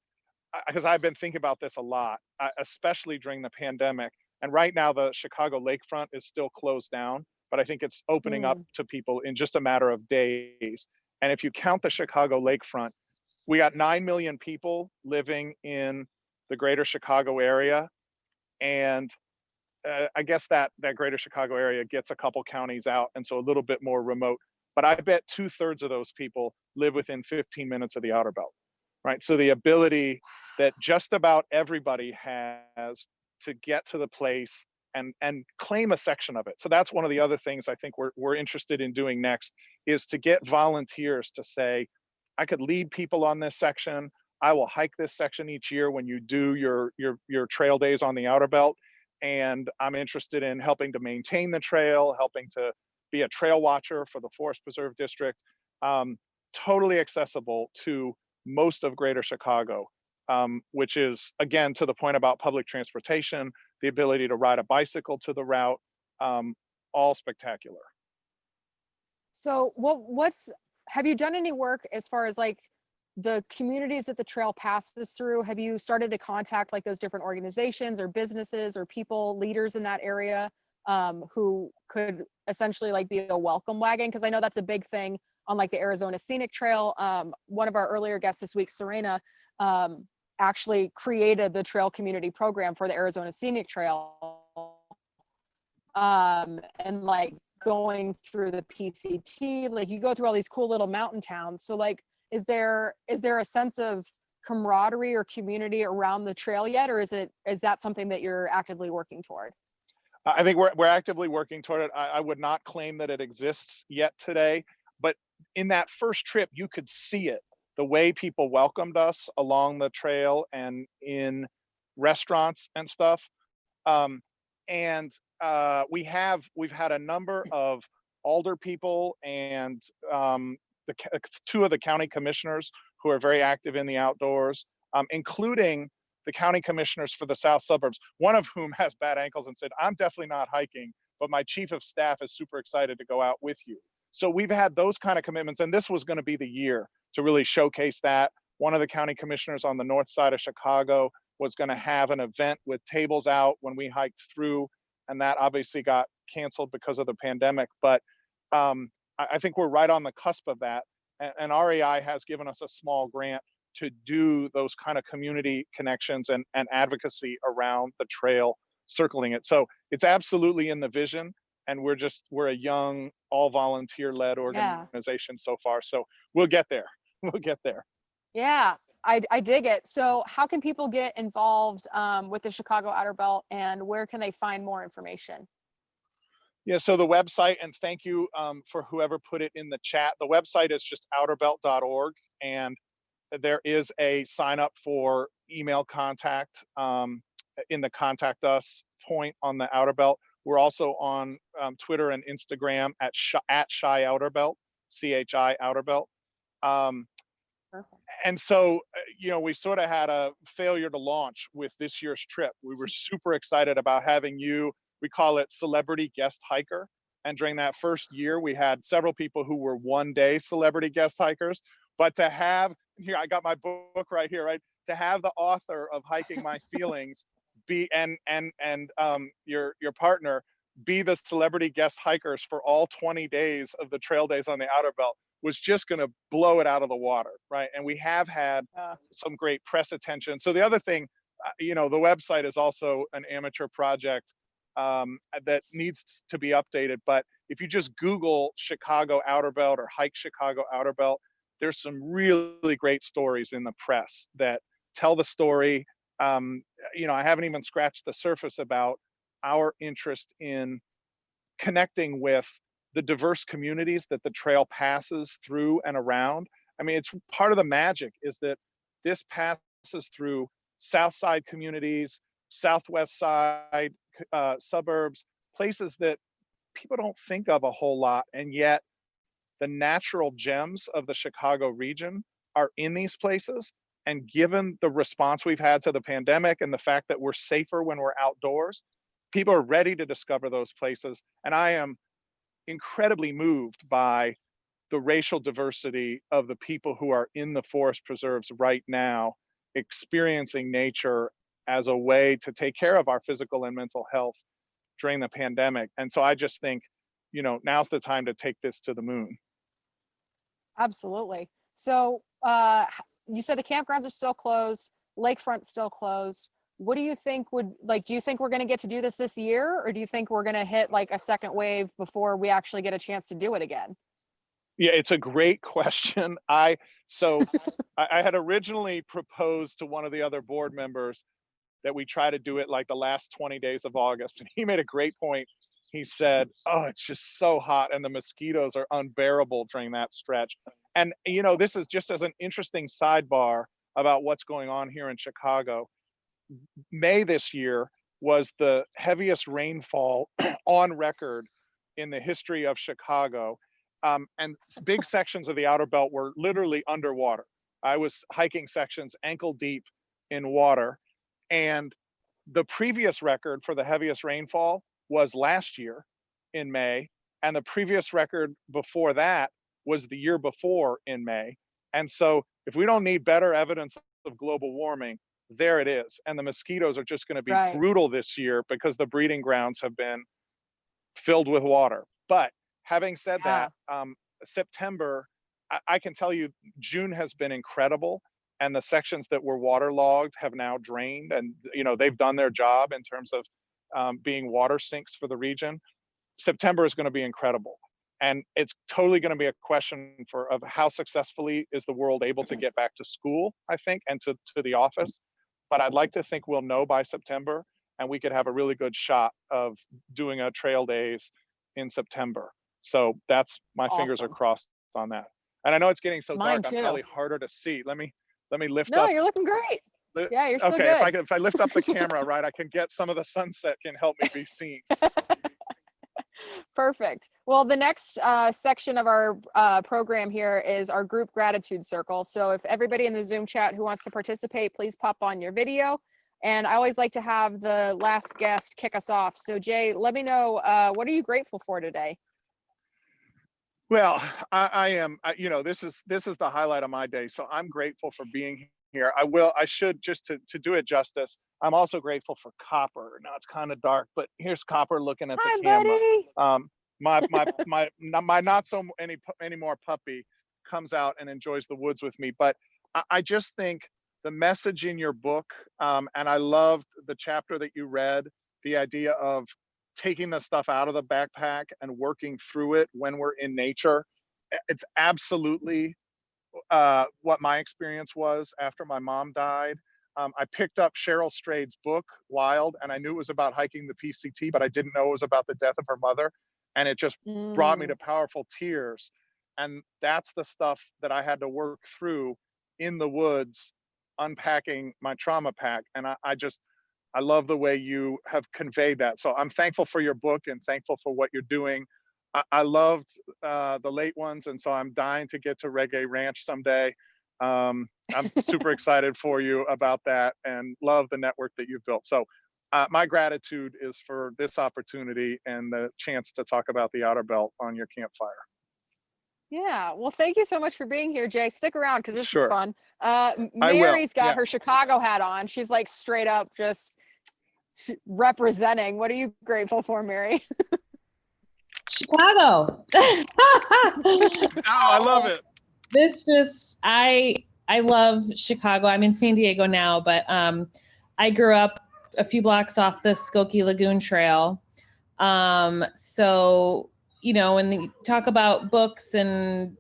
because I've been thinking about this a lot, especially during the pandemic. And right now the Chicago lakefront is still closed down, but I think it's opening up to people in just a matter of days. And if you count the Chicago lakefront, we got 9 million people living in the greater Chicago area. And I guess that greater Chicago area gets a couple counties out, and so a little bit more remote. But I bet 2/3 of those people live within 15 minutes of the Outer Belt, right? So the ability that just about everybody has to get to the place and claim a section of it. So that's one of the other things I think we're interested in doing next, is to get volunteers to say, I could lead people on this section. I will hike this section each year when you do your trail days on the Outer Belt. And I'm interested in helping to maintain the trail, helping to be a trail watcher for the Forest Preserve District. Totally accessible to most of greater Chicago, which is, again, to the point about public transportation, the ability to ride a bicycle to the route, all spectacular. So have you done any work as far as like the communities that the trail passes through? Have you started to contact like those different organizations or businesses or people, leaders in that area, who could essentially like be a welcome wagon? Because I know that's a big thing on like the Arizona Scenic Trail. One of our earlier guests this week, Serena, actually created the trail community program for the Arizona Scenic Trail. And like going through the PCT, like you go through all these cool little mountain towns. So like, is there a sense of camaraderie or community around the trail yet, or is that something that you're actively working toward? I think we're actively working toward it. I would not claim that it exists yet today, but in that first trip, you could see it, the way people welcomed us along the trail and in restaurants and stuff. We've had a number of alder people and 2 of the county commissioners who are very active in the outdoors, including the county commissioners for the south suburbs, one of whom has bad ankles and said, I'm definitely not hiking, but my chief of staff is super excited to go out with you. So we've had those kind of commitments, and this was going to be the year to really showcase that. One of the county commissioners on the north side of Chicago was going to have an event with tables out when we hiked through, and that obviously got canceled because of the pandemic. But I think we're right on the cusp of that. And RAI has given us a small grant to do those kind of community connections and advocacy around the trail, circling it. So it's absolutely in the vision. And we're a young, all volunteer led organization so far. So we'll get there. We'll get there. Yeah, I dig it. So how can people get involved with the Chicago Outer Belt, and where can they find more information? Yeah, so the website, and thank you for whoever put it in the chat. The website is just outerbelt.org, and there is a sign up for email contact in the contact us point on the Outer Belt. We're also on Twitter and Instagram at Chi Outerbelt, CHI Outerbelt. And so, we sort of had a failure to launch with this year's trip. We were super excited about having you. We call it celebrity guest hiker. And during that first year, we had several people who were one-day celebrity guest hikers. But to have, here, I got my book right here, right? To have the author of Hiking My Feelings be your partner be the celebrity guest hikers for all 20 days of the trail days on the outer belt was just going to blow it out of the water, right? And we have had some great press attention. So the other thing, the website is also an amateur project that needs to be updated. But if you just Google Chicago Outer Belt or Hike Chicago Outer Belt, there's some really great stories in the press that tell the story. I haven't even scratched the surface about our interest in connecting with the diverse communities that the trail passes through and around. I mean, it's part of the magic is that this passes through South Side communities, Southwest Side suburbs, places that people don't think of a whole lot, and yet the natural gems of the Chicago region are in these places. And given the response we've had to the pandemic and the fact that we're safer when we're outdoors, people are ready to discover those places. And I am incredibly moved by the racial diversity of the people who are in the forest preserves right now, experiencing nature as a way to take care of our physical and mental health during the pandemic. And so I just think, now's the time to take this to the moon. Absolutely. So you said the campgrounds are still closed, lakefront's still closed. What do you think do you think we're going to get to do this year, or do you think we're going to hit like a second wave before we actually get a chance to do it again? Yeah, it's a great question. I had originally proposed to one of the other board members that we try to do it like the last 20 days of August. And he made a great point. He said, oh, it's just so hot and the mosquitoes are unbearable during that stretch. And, this is just as an interesting sidebar about what's going on here in Chicago. May this year was the heaviest rainfall on record in the history of Chicago. And big sections of the outer belt were literally underwater. I was hiking sections ankle deep in water. And the previous record for the heaviest rainfall was last year in May. And the previous record before that was the year before in May. And so if we don't need better evidence of global warming, there it is. And the mosquitoes are just going to be brutal this year because the breeding grounds have been filled with water. But having said that, September, I can tell you, June has been incredible. And the sections that were waterlogged have now drained, and they've done their job in terms of being water sinks for the region. September is going to be incredible, and it's totally going to be a question of how successfully is the world able to get back to school, I think, and to the office. But I'd like to think we'll know by September, and we could have a really good shot of doing a trail days in September. So that's my fingers are crossed on that. And I know it's getting so dark, I'm probably harder to see. Let me lift up. No, you're looking great. Yeah, you're so good. Okay, if I lift up the camera, right, I can get some of the sunset can help me be seen. Perfect. Well, the next section of our program here is our group gratitude circle. So if everybody in the Zoom chat who wants to participate, please pop on your video. And I always like to have the last guest kick us off. So Jay, let me know, what are you grateful for today? Well, I am, this is the highlight of my day. So I'm grateful for being here. I should just to do it justice. I'm also grateful for Copper. Now it's kind of dark, but here's Copper looking at the camera. Buddy. My not so anymore puppy comes out and enjoys the woods with me. But I just think the message in your book, and I loved the chapter that you read, the idea of taking the stuff out of the backpack and working through it when we're in nature. It's absolutely what my experience was after my mom died. I picked up Cheryl Strayed's book, Wild, and I knew it was about hiking the PCT, but I didn't know it was about the death of her mother. And it just brought me to powerful tears. And that's the stuff that I had to work through in the woods, unpacking my trauma pack. And I love the way you have conveyed that. So I'm thankful for your book and thankful for what you're doing. I loved the late ones, and so I'm dying to get to Reggae Ranch someday. I'm super excited for you about that and love the network that you've built. So my gratitude is for this opportunity and the chance to talk about the Outer Belt on your campfire. Yeah, well, thank you so much for being here, Jay. Stick around because this is fun. I Mary's will. got her Chicago hat on. She's like straight up just representing. What are you grateful for, Mary? Chicago. Oh, I love it. I love Chicago. I'm in San Diego now, but I grew up a few blocks off the Skokie Lagoon Trail. So, you know, when you talk about books and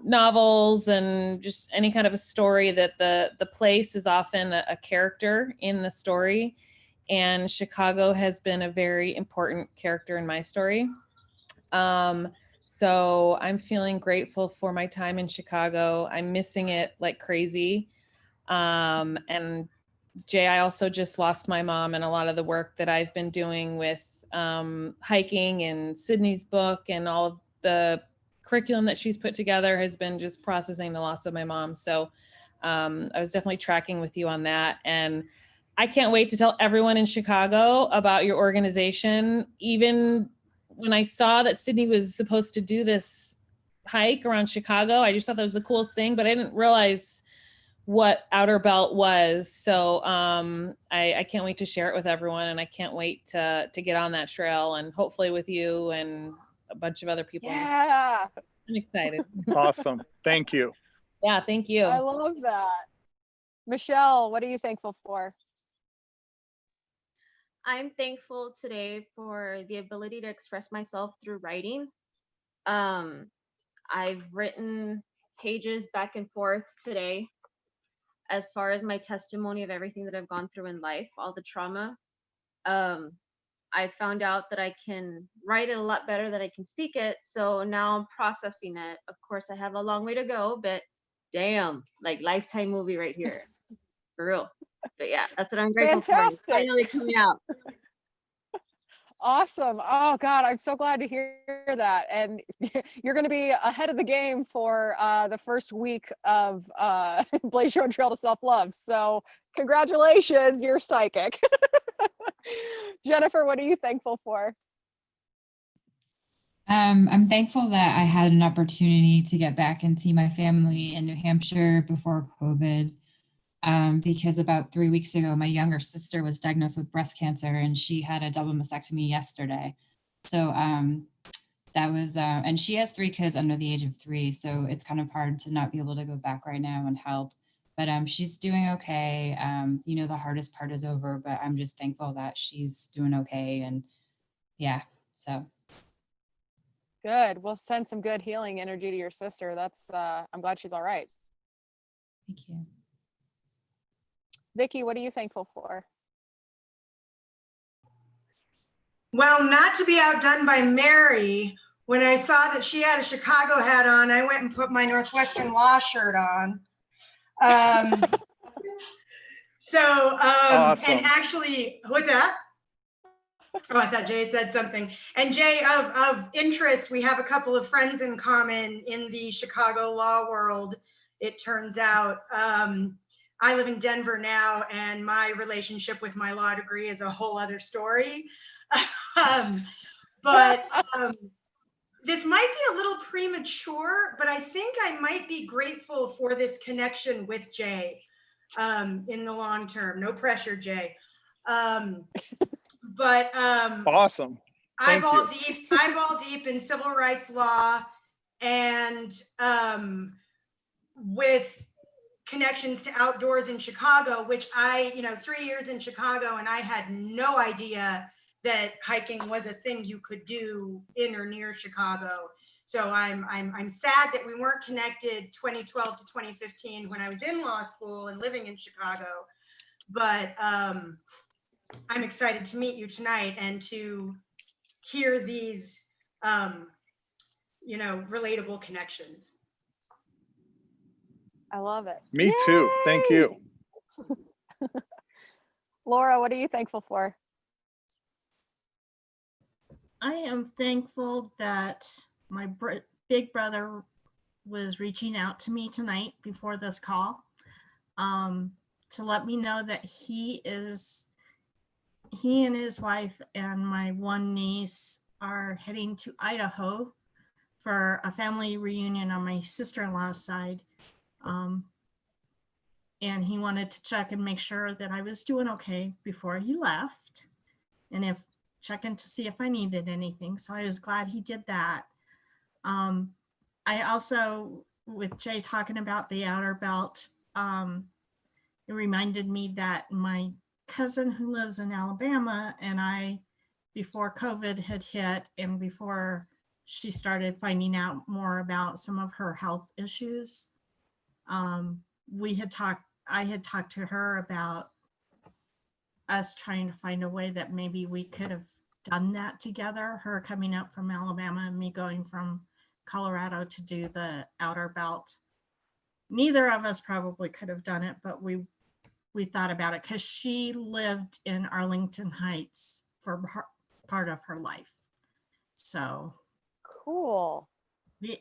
novels and just any kind of a story, that the place is often a character in the story. And Chicago has been a very important character in my story. So I'm feeling grateful for my time in Chicago. I'm missing it like crazy. And Jay, I also just lost my mom, and a lot of the work that I've been doing with hiking and Sydney's book and all of the curriculum that she's put together has been just processing the loss of my mom. So I was definitely tracking with you on that. And I can't wait to tell everyone in Chicago about your organization. Even when I saw that Sydney was supposed to do this hike around Chicago, I just thought that was the coolest thing, but I didn't realize what Outer Belt was. So I can't wait to share it with everyone, and I can't wait to get on that trail, and hopefully with you and a bunch of other people. Yeah. I'm excited. Awesome. Thank you. Yeah, thank you. I love that. Michelle, what are you thankful for? I'm thankful today for the ability to express myself through writing. I've written pages back and forth today as far as my testimony of everything that I've gone through in life, all the trauma. I found out that I can write it a lot better than I can speak it. So now I'm processing it. Of course, I have a long way to go, but damn, like Lifetime movie right here. For real. But yeah, that's what I'm grateful for. Fantastic. Finally coming out. Awesome. Oh God, I'm so glad to hear that. And you're going to be ahead of the game for the first week of Blaze Your Own Trail to Self-Love. So congratulations, you're psychic. Jennifer, what are you thankful for? I'm thankful that I had an opportunity to get back and see my family in New Hampshire before COVID. Because about 3 weeks ago, my younger sister was diagnosed with breast cancer, and she had a double mastectomy yesterday. So that was, and she has 3 kids under the age of 3. So it's kind of hard to not be able to go back right now and help. But she's doing okay. You know, the hardest part is over, but I'm just thankful that she's doing okay. And yeah, so. Good. We'll send some good healing energy to your sister. That's, I'm glad she's all right. Thank you. Vicki, what are you thankful for? Well, not to be outdone by Mary, when I saw that she had a Chicago hat on, I went and put my Northwestern Law shirt on. Awesome. And actually, what's that? Oh, I thought Jay said something. And Jay, of interest, we have a couple of friends in common in the Chicago law world, it turns out. I live in Denver now, and my relationship with my law degree is a whole other story. This might be a little premature, but I think I might be grateful for this connection with Jay in the long term. No pressure, Jay. Awesome. I'm all deep in civil rights law, and with connections to outdoors in Chicago, which 3 years in Chicago, and I had no idea that hiking was a thing you could do in or near Chicago. So I'm sad that we weren't connected 2012 to 2015 when I was in law school and living in Chicago. But I'm excited to meet you tonight and to hear these relatable connections. I love it. Me Yay! too. Thank you. Laura, what are you thankful for? I am thankful that my big brother was reaching out to me tonight before this call to let me know that he and his wife and my one niece are heading to Idaho for a family reunion on my sister-in-law's side. And he wanted to check and make sure that I was doing okay before he left. and check in to see if I needed anything. So I was glad he did that. I also, with Jay talking about the outer belt, it reminded me that my cousin who lives in Alabama and I, before COVID had hit and before she started finding out more about some of her health issues, I had talked to her about us trying to find a way that maybe we could have done that together, her coming up from Alabama and me going from Colorado to do the outer belt. Neither of us probably could have done it, but we thought about it because she lived in Arlington Heights for part of her life. So Cool.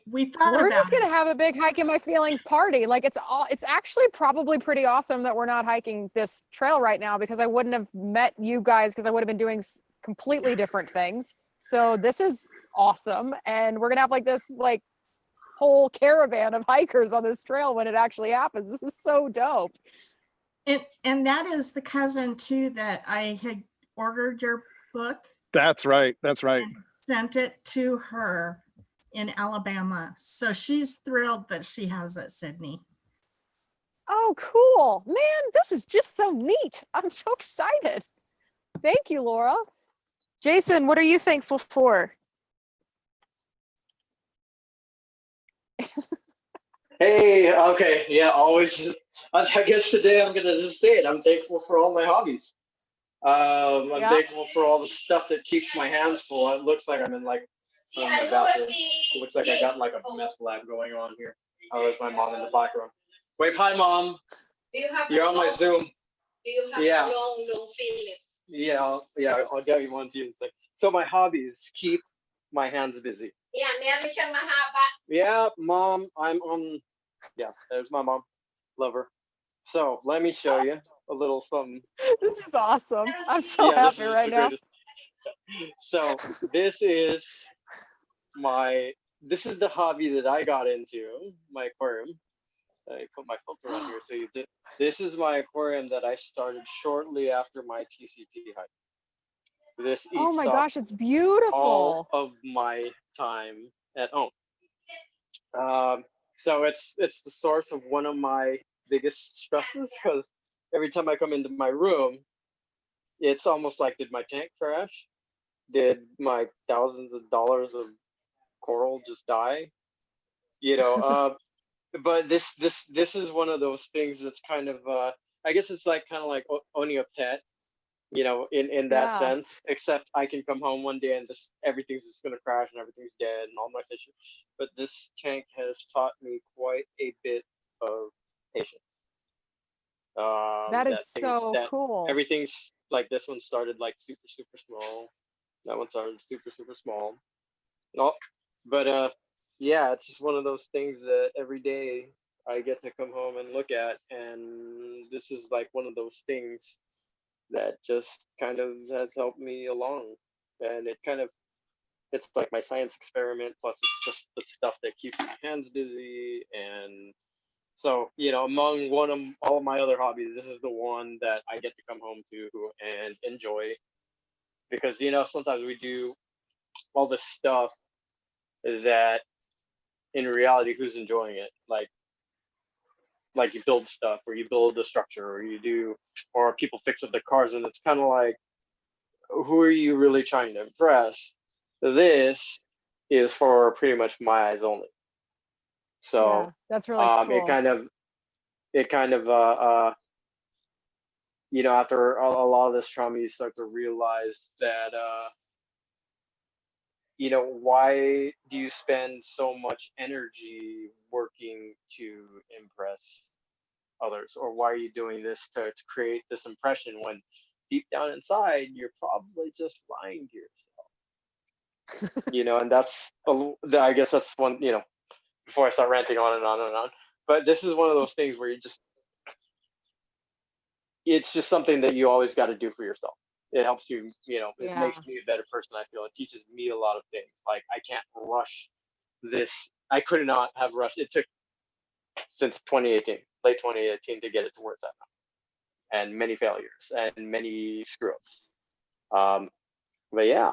we thought We're about just gonna it. have a big hike in my feelings party. Like it's actually probably pretty awesome that we're not hiking this trail right now, because I wouldn't have met you guys, because I would have been doing completely different things. So this is awesome, and we're gonna have like this like whole caravan of hikers on this trail when it actually happens. This is so dope. And that is the cousin too that I had ordered your book. That's right. That's right. And sent it to her in Alabama. So she's thrilled that she has it, Sydney. Oh, cool. Man, this is just so neat. I'm so excited. Thank you, Laura. Jason, what are you thankful for? Hey, okay, yeah, always. I guess today I'm gonna just say it. I'm thankful for all my hobbies. I'm thankful for all the stuff that keeps my hands full. It looks like I'm in like some bathroom. It looks like I got like a meth lab going on here. Oh, there's my mom in the background. Wave hi, Mom. You're on my Zoom. Yeah. Yeah, I'll get you one too in a sec. So my hobbies keep my hands busy. Yeah, Mom, I'm on. Yeah, there's my mom. Love her. So let me show you a little something. This is awesome. I'm so happy right now. So this is the hobby that I got into, my aquarium. I put my filter on here so you did. This is my aquarium that I started shortly after my TCT hike. This eats oh my up gosh, it's beautiful. all of my time at home. So it's the source of one of my biggest stresses, because every time I come into my room, it's almost like, did my tank crash? Did my thousands of dollars of coral just die? You know, but this is one of those things that's kind of I guess it's like kind of like owning a pet, you know, in that sense, except I can come home one day and everything's just gonna crash and everything's dead and all my fish. But this tank has taught me quite a bit of patience. That is so cool. Everything's like, this one started like super small. That one started super small. No, but yeah, it's just one of those things that every day I get to come home and look at, and this is like one of those things that just kind of has helped me along. And it's like my science experiment, plus it's just the stuff that keeps my hands busy. And so, you know, among all of my other hobbies, this is the one that I get to come home to and enjoy, because, you know, sometimes we do all this stuff that in reality, who's enjoying it? Like you build stuff, or you build a structure, or people fix up their cars, and it's kind of like, who are you really trying to impress? This is for pretty much my eyes only. So yeah, that's really cool. It kind of you know, after a lot of this trauma, you start to realize that you know, why do you spend so much energy working to impress others? Or why are you doing this to create this impression, when deep down inside, you're probably just lying to yourself? You know, and I guess that's one, you know, before I start ranting on and on and on. But this is one of those things where it's just something that you always got to do for yourself. It helps you, you know, it makes me a better person, I feel. It teaches me a lot of things. Like, I can't rush this. I could not have rushed. It took since 2018, late 2018, to get it to where it's at now. And many failures and many screw-ups. but yeah,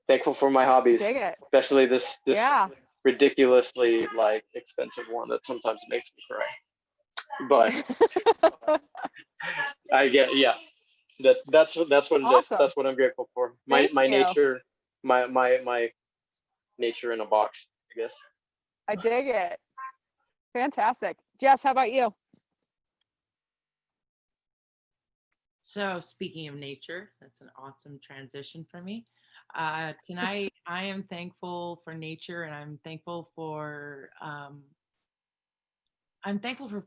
thankful for my hobbies, Dig it. especially this Yeah. ridiculously like expensive one that sometimes makes me cry. But I get, yeah, that's what it is. Awesome. That's what I'm grateful for. My Thank you. nature, my nature in a box, I guess. I dig it. Fantastic. Jess, how about you? So speaking of nature, that's an awesome transition for me. Tonight, I am thankful for nature, and I'm thankful for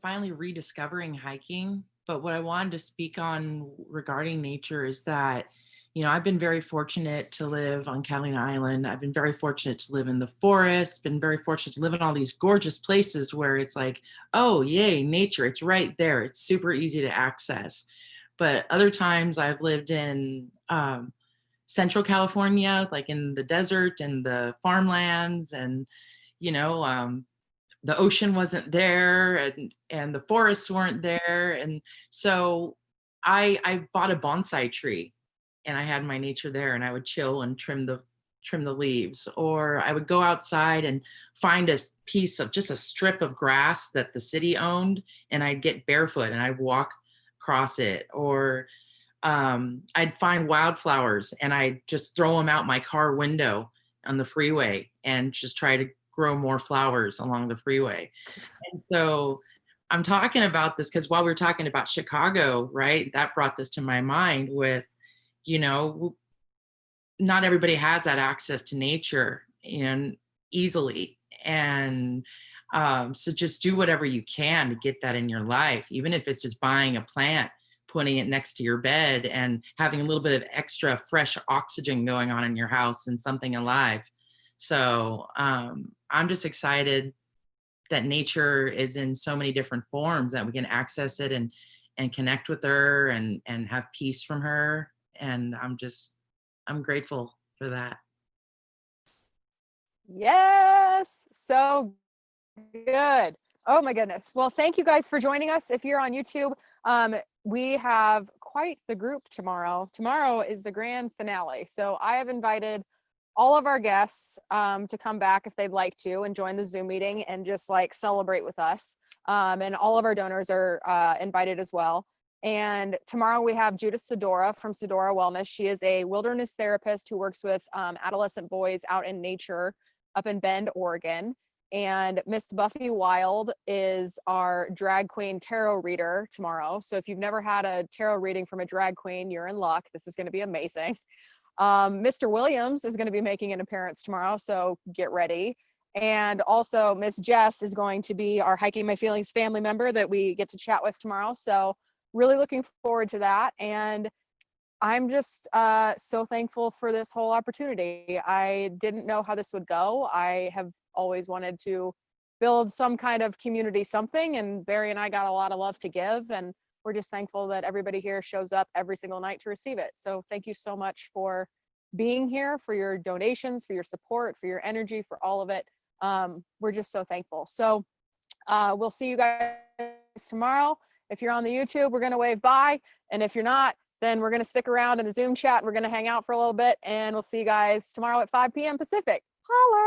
finally rediscovering hiking. But what I wanted to speak on regarding nature is that, I've been very fortunate to live on Catalina Island. I've been very fortunate to live in the forest, been very fortunate to live in all these gorgeous places where it's like, oh, yay, nature, it's right there. It's super easy to access. But other times I've lived in Central California, like in the desert and the farmlands, and, the ocean wasn't there, and the forests weren't there. And so I bought a bonsai tree, and I had my nature there, and I would chill and trim the leaves. Or I would go outside and find a piece of just a strip of grass that the city owned, and I'd get barefoot and I'd walk across it. Or I'd find wildflowers and I'd just throw them out my car window on the freeway and just try to grow more flowers along the freeway. And so I'm talking about this because while we were talking about Chicago, right, that brought this to my mind with, not everybody has that access to nature easily. And so just do whatever you can to get that in your life, even if it's just buying a plant, putting it next to your bed, and having a little bit of extra fresh oxygen going on in your house and something alive. So I'm just excited that nature is in so many different forms, that we can access it and connect with her and have peace from her. And I'm grateful for that. Yes. So good. Oh my goodness. Well, thank you guys for joining us. If you're on YouTube, we have quite the group tomorrow. Tomorrow is the grand finale. So I have invited all of our guests to come back if they'd like to and join the Zoom meeting and just like celebrate with us. And all of our donors are invited as well. And tomorrow we have Judith Sedora from Sedora Wellness. She is a wilderness therapist who works with adolescent boys out in nature up in Bend, Oregon. And Miss Buffy Wild is our drag queen tarot reader tomorrow. So if you've never had a tarot reading from a drag queen, you're in luck. This is going to be amazing. Mr. Williams is going to be making an appearance tomorrow, so get ready. And also Miss Jess is going to be our Hiking My Feelings family member that we get to chat with tomorrow. So really looking forward to that. And I'm just so thankful for this whole opportunity. I didn't know how this would go. I have always wanted to build some kind of community something, and Barry and I got a lot of love to give, and we're just thankful that everybody here shows up every single night to receive it. So thank you so much for being here, for your donations, for your support, for your energy, for all of it. We're just so thankful. So we'll see you guys tomorrow. If you're on the YouTube, we're going to wave bye. And if you're not, then we're going to stick around in the Zoom chat. We're going to hang out for a little bit, and we'll see you guys tomorrow at 5 p.m. Pacific. Holler!